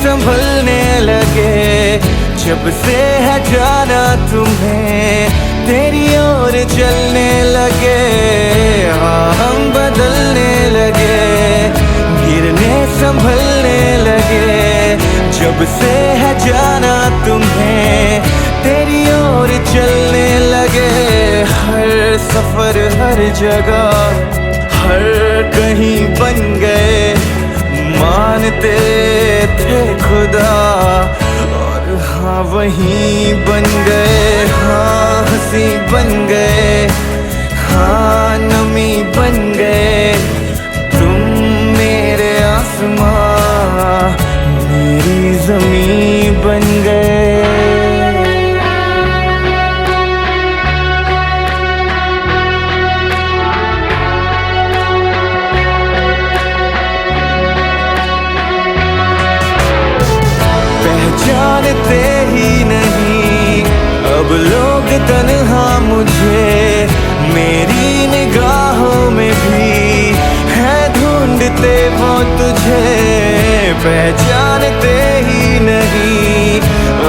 संभलने लगे जब से है जाना तुम्हें, तेरी ओर चलने लगे। लगे, हाँ हम बदलने लगे, गिरने संभलने लगे। जब से है जाना तुम्हें तेरी ओर चलने लगे। हर सफर हर जगह हर कहीं बन गए, मानते थे खुदा और हाँ वहीं बन गए। हाँ हंसी बन गए, हाँ नमी बन गए। तुम मेरे आसमां मेरी ज़मीं बन गए। जानते ही नहीं अब लोग तन्हा मुझे, मेरी निगाहों में भी है ढूंढते वो तुझे। पहचानते ही नहीं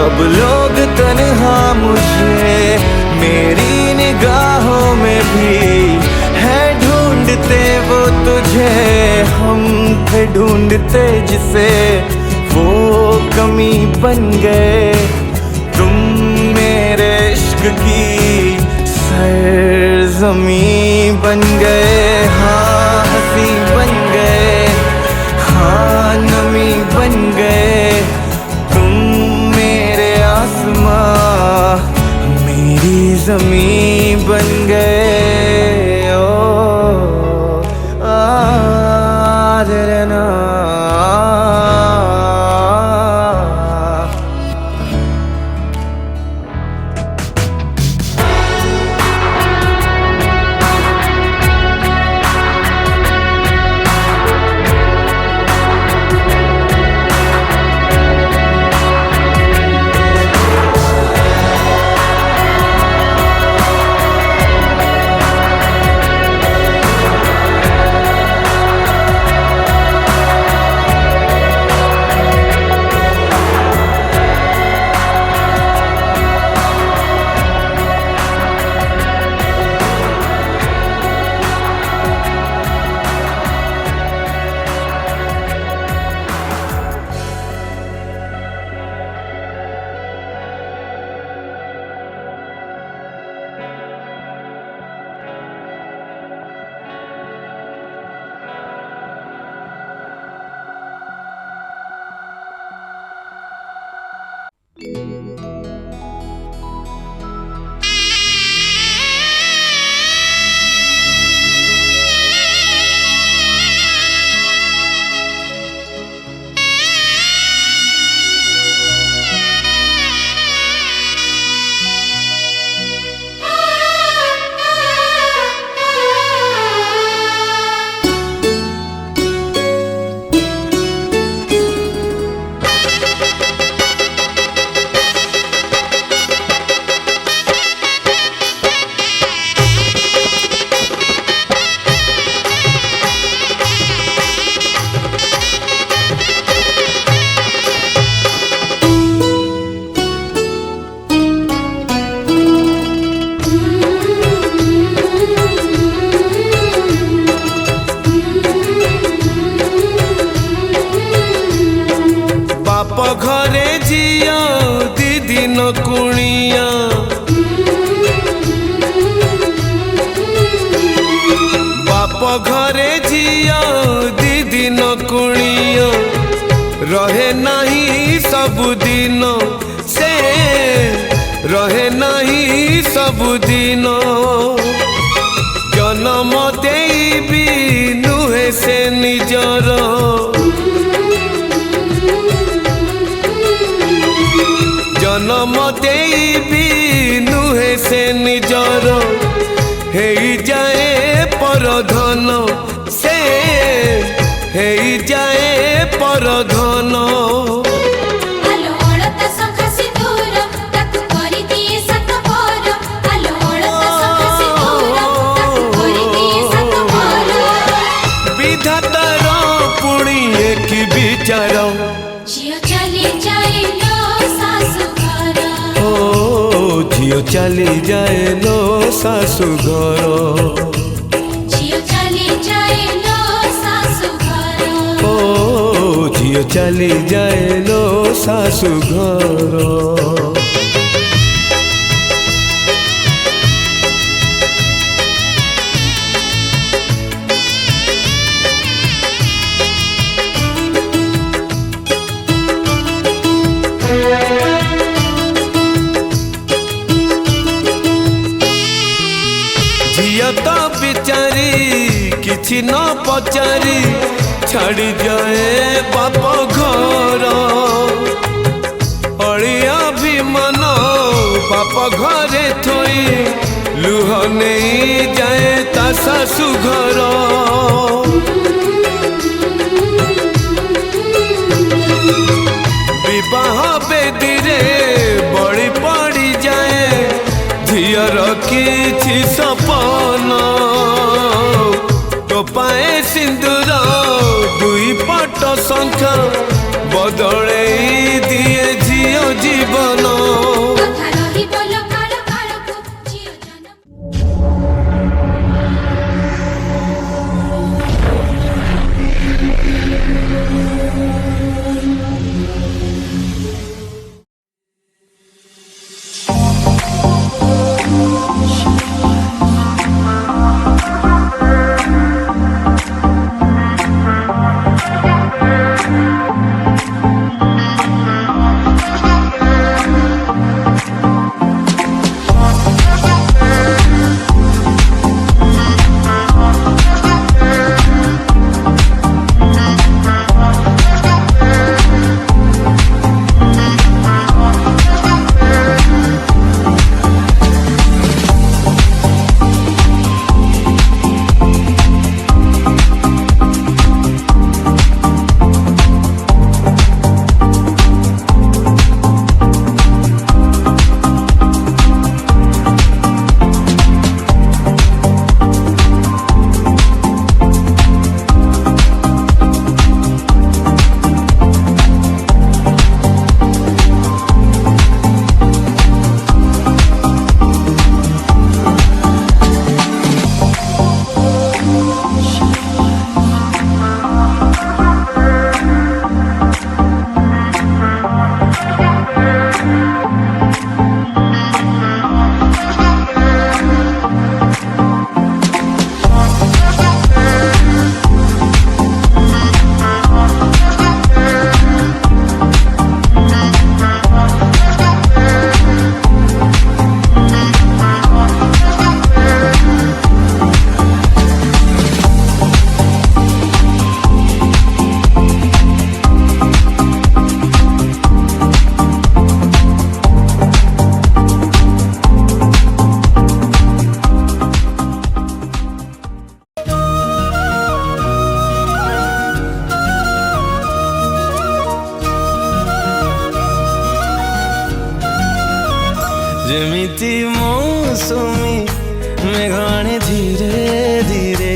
अब लोग तन्हा मुझे, मेरी निगाहों में भी है ढूंढते वो तुझे। हम थे ढूंढते जिसे वो कमी बन गए। तुम मेरे इश्क की सरज़मीं बन गए। हाँ हंसी बन गए, हाँ नमी बन गए। तुम मेरे आसमां मेरी ज़मीं बन गए। ओ आदरना घरे झिया दीदी न कुणिया रहे नहीं सबुदिन से रहे नहीं सबुदिन जन्म देबी नुहे से निजर जन्म देबी नुहे से निजर हे जाए परधन से हे जाए परधन विधातार पुणी एक विचार झियो चली जाए लो ଶାଶୁ ଘର ଝିଅ ଚାଲି ଯାଏ ଲୋ ଶାଶୁ ଘର ଓ ଝିଅ ଚାଲି ଯାଏ ଲୋ ଶାଶୁ ଘର ଝିଅ ତ ବିଚାରି କିଛି ନ ପଚାରି ଛାଡ଼ି ଯାଏ ବାପ ଘର ଅଳିଆ ବିମାନ ବାପ ଘରେ ଥୋଇ ଲୁହ ନେଇ ଯାଏ ତା ଶାଶୁ ଘର ବିବାହ ବେଦୀରେ ବଳି ପଡ଼ିଯାଏ ଝିଅର କିଛି ସପନ ଟୋପାଏ ସିନ୍ଦୁର ଦୁଇ ପଟ ଶଙ୍ଖ ବଦଳେଇ ଦିଏ ଝିଅ ଜୀବନ କଥା ରହିବ ଲୋ କାଳ କାଳକୁ ଝିଅ ଜନ୍ମ ଯେମିତି ମୌସୁମୀ ମେଘାଣେ ଧୀରେ ଧୀରେ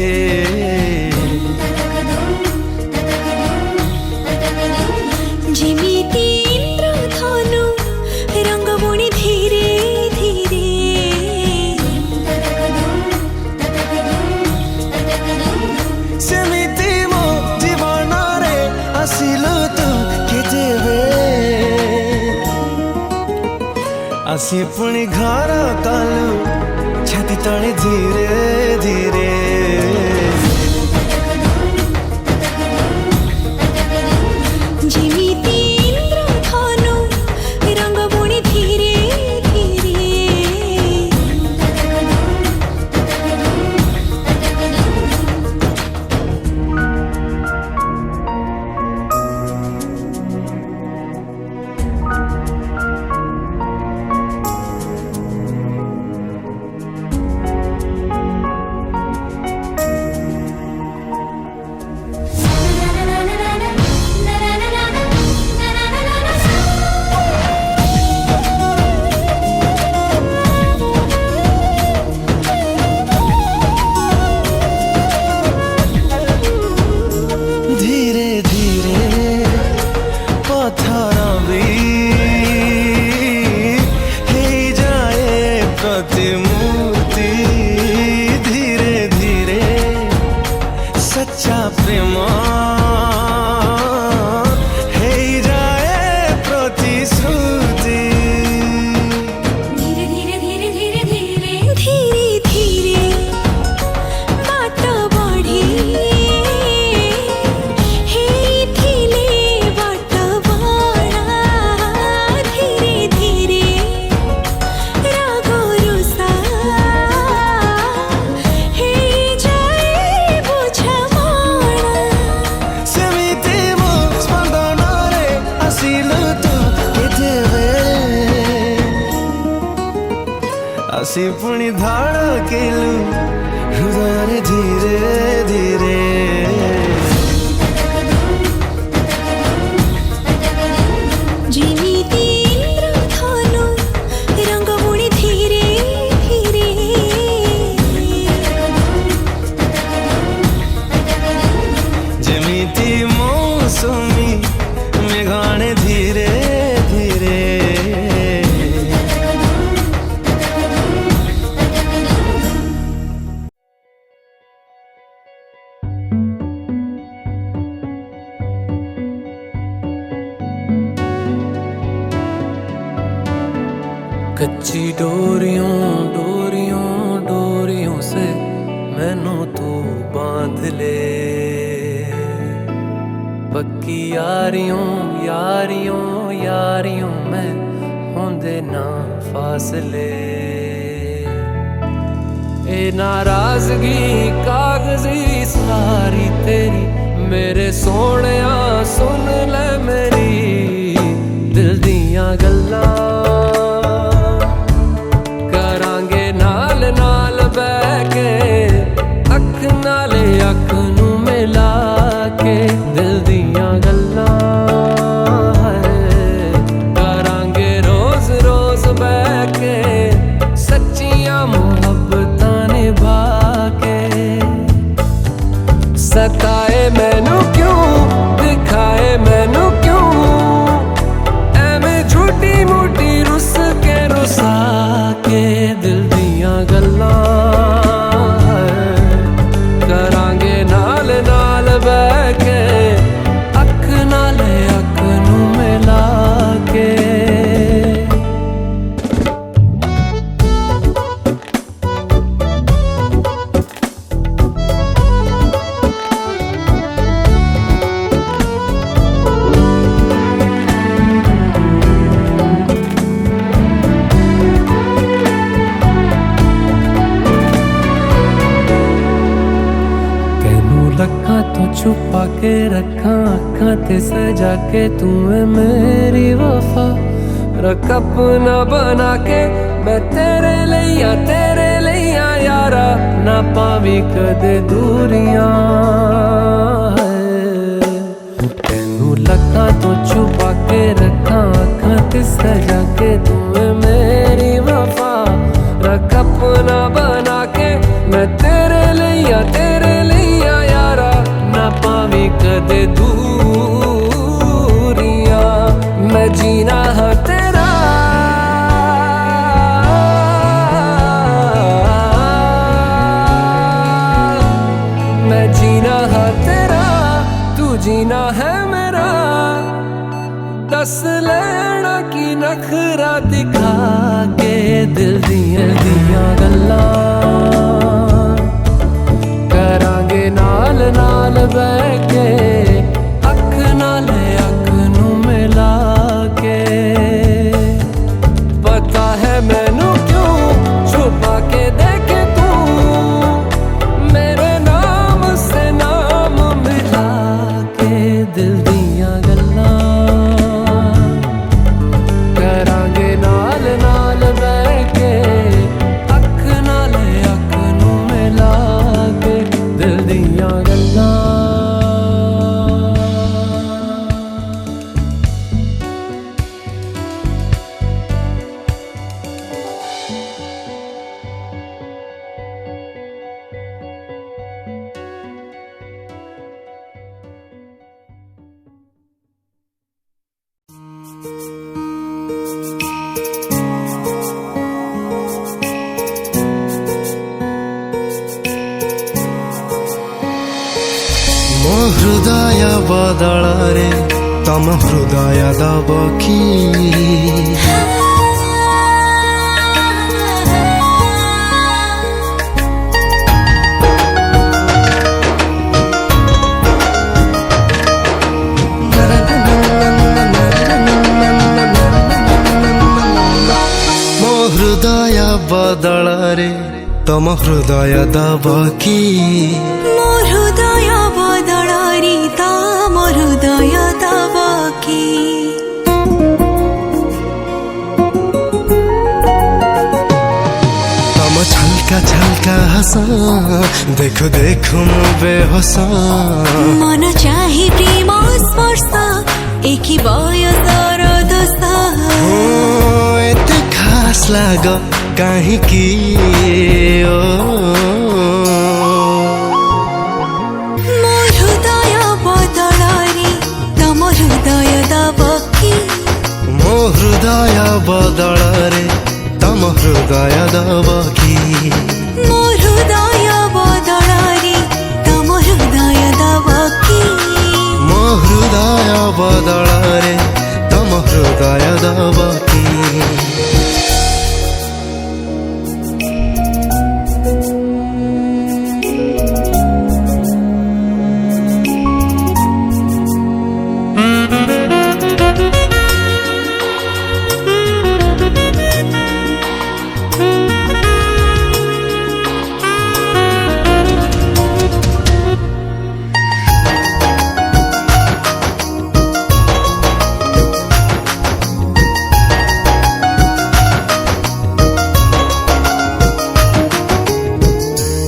ଯେମିତି ଇନ୍ଦ୍ରଧନୁ ରଙ୍ଗ ବୁଣି ଧୀରେ ଧୀରେ ସେମିତି ମୋ ଜୀବନରେ ଆସିଲୁ ତୁ କେତେବେ ଆସି ପୁଣି ଘର କଲୁ ଛାତି ତଳେ ଧୀରେ ଧୀରେ ଯେମିତି ଇନ୍ଦ୍ରଧନୁ ରଙ୍ଗ ବୁଣି ଧୀରେ ଧୀରେ सच्चा प्रेम हेई जाए प्रतिश्रुति धीरे धीरे धीरे धीरे धीरे धीरे धीरे बात बढ़ी हे थिले बात बड़ा धीरे धीरे रागो रुसा हे जाए बुझमाना सेमिति मो स्पंदनरे आसिलु तू केतेबेले आसी पुणी धड़केलु हृदय धीरे धीरे जेमिति इंद्रधनु रंग बुणी धीरे धीरे जेमिति मौसमी मेघाने धीरे धीरे कच्ची डोरियों डोरियों डोरियों से मैनू तू बांध ले पक्की यारियों यारियों यारियों में होंदे ना फासले ए नाराजगी कागजी सारी तेरी मेरे सोहणिया सुन ले मेरी दिल दियां गल्लां करांगे नाल नाल बैठ के अख नाले अख नू मिला के दिल दियां गल्लां करांगे रोज रोज बैठ के सच्चियां मुहब्बतां निभा के सताए मैनू क्यों दिखाए मैनू क्यों एवें झूठी मूठी रुस के रुसा के दिल दियां गल्लां करांगे नाल नाल बैठ के अख नाले अख नू मिला के लखा तो छुपा के रखा अखा ते सजा के तू है मेरी वफा रख अपना बना के मैं तेरे लिया यारा ना पावी कदे दूरियां तेनू लखा तो छुपा के रखा अखा ते सजा के तू है मेरी वफा रख अपना बना के मैं तेरे लिया यारा ना पावी कदे दूरियां मैं जीना है तेरा मैं जीना है तेरा तू जीना है मेरा दस लेना की नखरा दिखा के दिल दियां गल्लां करांगे नाल नाल बैठ के अख नाले अख नू मिला के पता है मैनू क्यों छुपा के देखे तू मेरे नाम से नाम मिला के दिल दियां गल्लां करांगे नाल नाल बैठ के अख नाले अख नू मिला के दिल दियां गल्लां ମୋ ହୃଦୟ ବଦଳରେ ତମ ହୃଦୟ ଦବ କି? ମୋ ହୃଦୟ ବଦଳରେ ତମ ହୃଦୟ ଦବ କି? ମୋ ହୃଦୟ ବଦଳରେ ତମ ହୃଦୟ ଦବ କି? ତମ ଛଲକା ଛଲକା ହସ ଦେଖୁ ଦେଖୁ ମୁଁ ବେହସ। ମନ ଚାହି ପ୍ରେମ ସ୍ପର୍ଶ ଏକି ବୟସର ଦୋଷ। ଏତେ ଖାସ୍ ଲାଗ କାହିଁକି ଓ? ମୋ ହୃଦୟ ବଦଳରେ ତମ ହୃଦୟ ଦବ କି? ମୋ ହୃଦୟ ବଦଳରେ ତମ ହୃଦୟ ଦବ କି? ମୋ ହୃଦୟ ବଦଳରେ ତମ ହୃଦୟ ଦବ କି? ମୋ ହୃଦୟ ବଦଳରେ ତମ ହୃଦୟ ଦବ କି?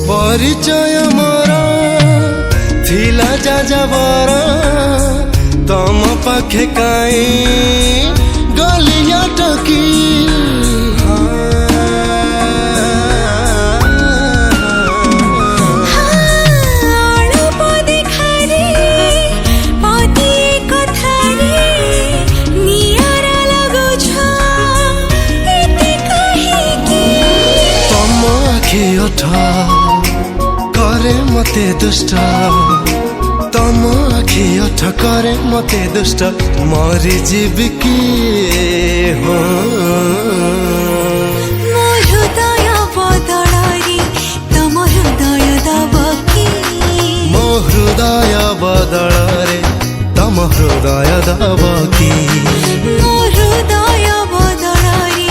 ପରିଚୟ ମୋର ଥିଲା ଯାଯାବର ତମ ପାଖେ କାଇଁ ଗଲି ଅଟକି। ଅଳପ ଦେଖାରେ ପଦିଏ କଥାରେ ନିଆର ଲାଗୁଛ ଏତେ କାହିଁକି? ତମ ଆଖି ଅଠ करे मते दुष्ट तम आखि अठ करे मते दुष्ट मरी जीवी की हो। ମୋ ହୃଦୟ ବଦଳରେ ତମ ହୃଦୟ ଦବ କି? ମୋ ହୃଦୟ ବଦଳରେ ତମ ହୃଦୟ ଦବ କି? ମୋ ହୃଦୟ ବଦଳରେ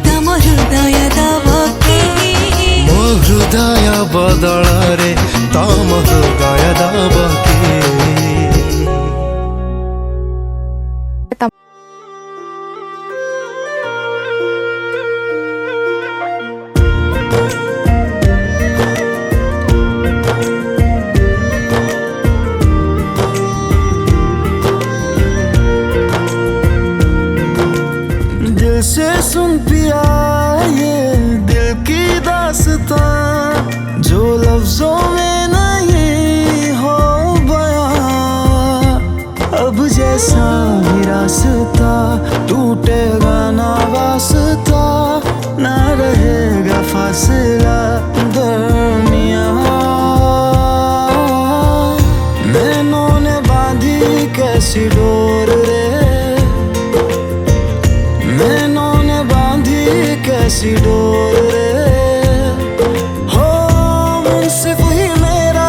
ତମ ହୃଦୟ ଦବ କି? ମୋ ହୃଦୟ ବଦଳରେ ତମ ହୃଦୟ ଦବ କି? दिल से सुन पिया ये दिल की दास्तां जो लफ्जों में नहीं हो बयां। अब जैसा भी रास्ता टूटेगा ना वास्ता ना रहेगा फासला दरमियां। नैनों ने बांधी कैसी डोर रे नैनों ने बांधी कैसी डोर रे हो मुंसिफ ही मेरा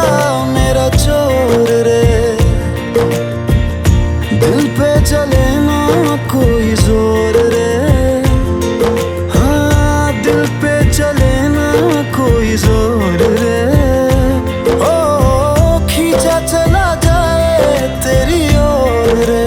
मेरा चोर रे। दिल पे चले ना कोई जोर रे हाँ दिल पे चले ना कोई जोर रे ओ खींचा चला जाए तेरी ओर रे।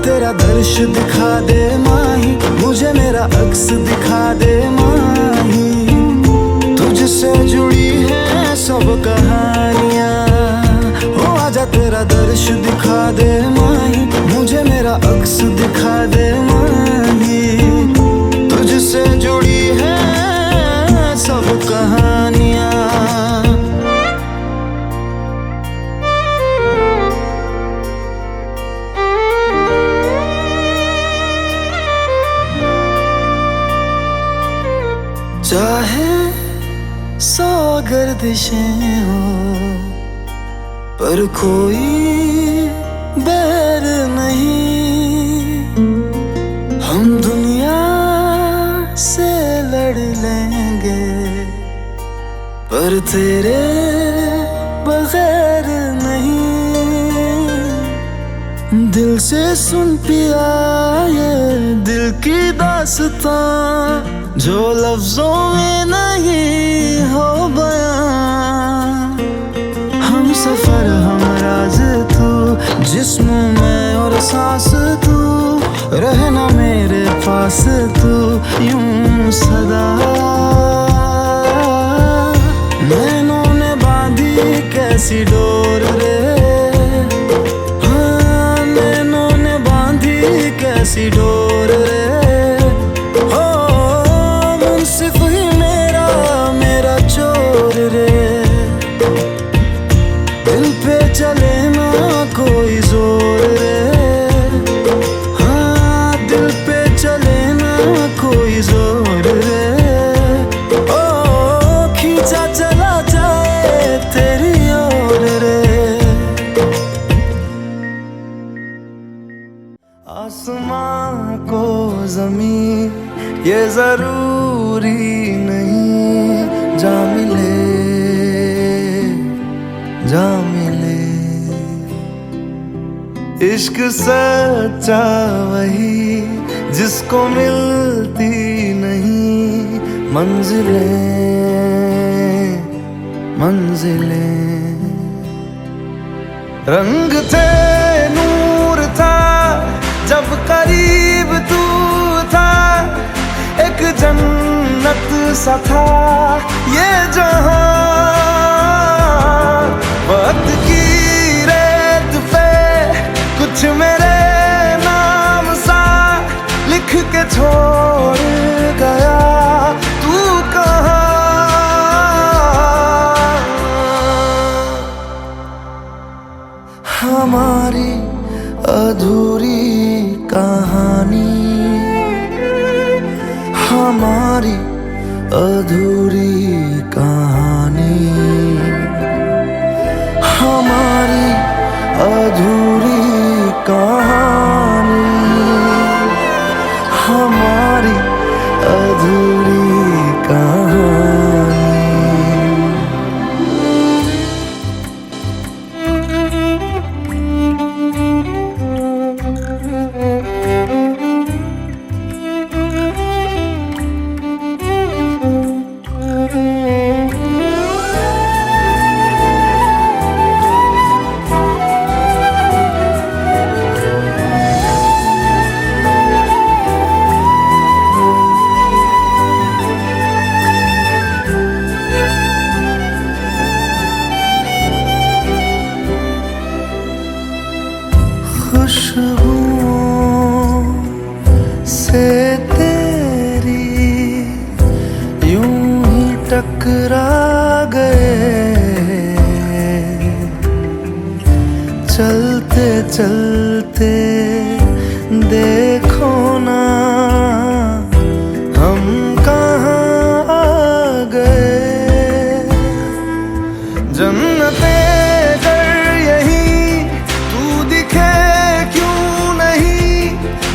तेरा दर्श दिखा दे माही मुझे मेरा अक्स दिखा दे माही। तुझसे जुड़ी है सब कहानियाँ हो आजा तेरा दर्श दिखा दे माही मुझे मेरा अक्स अक्स दिखा दे माही, तुझसे जुड़ी है सब कहानियां। चाहे सौ गर्दिशें हो पर कोई बैर नहीं, हम दुनिया से लड़ लेंगे पर तेरे बगैर नहीं। दिल से सुन पिया ये दिल की दास्तां, जो लफ्जों में नहीं हो बयां। हम सफर हम राज तू, जिस्म में और सांस तू, रहना मेरे पास तू यूं सदा। नैनों ने बांधी कैसी डोर रे, हाँ नैनों ने बांधी कैसी डोर रे। दिल पे चले ना कोई जोर रे, हाँ दिल पे चले ना कोई जोर रे। ओ खींचा चला जाए तेरी ओर रे। आसमां को ज़मीन ये जरूरी नहीं, जा मिले जा मिले। इश्क सच्चा वही जिसको मिलती नहीं मंजिलें मंजिलें। रंग थे नूर था जब करीब तू था, एक जन्नत सा था ये जहां। वक्त की रेत पे कुछ मेरे नाम सा लिख के छोड़ गया तू कहाँ। हमारी अधूरी कहानी, हमारी अधूरी कहानी, हमारी अधूरी कहानी, हमारी अधूरी कहानी। खुशबुओं से तेरी यूं ही टकरा गए, चलते चलते देखो ना हम कहाँ आ गए। जन्नते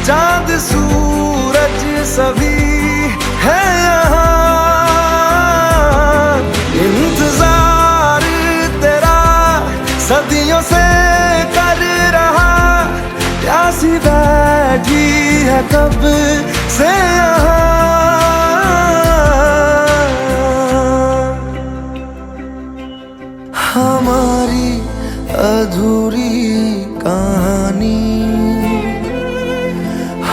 चाँद सूरज सभी है यहाँ, इंतजार तेरा सदियों से कर रहा, प्यासी बैठी है कब से यहाँ। हमारी अधूरी कहानी,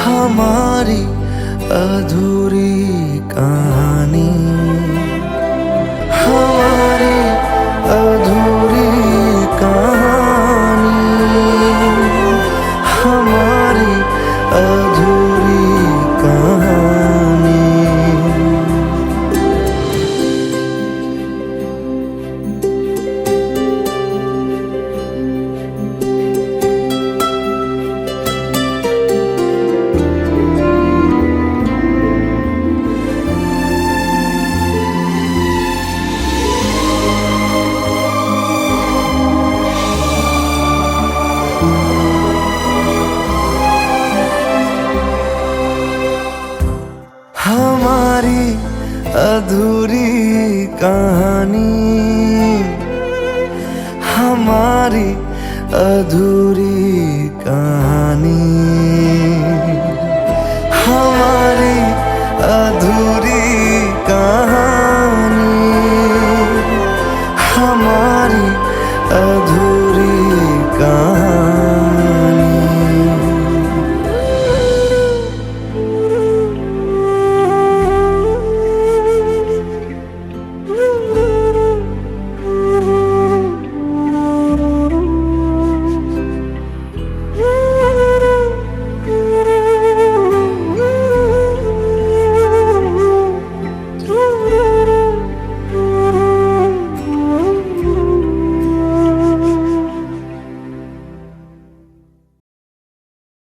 हमारी अधूरी कहानी, हमारी अधूरी कहानी, हमारी दूरी, कहाँ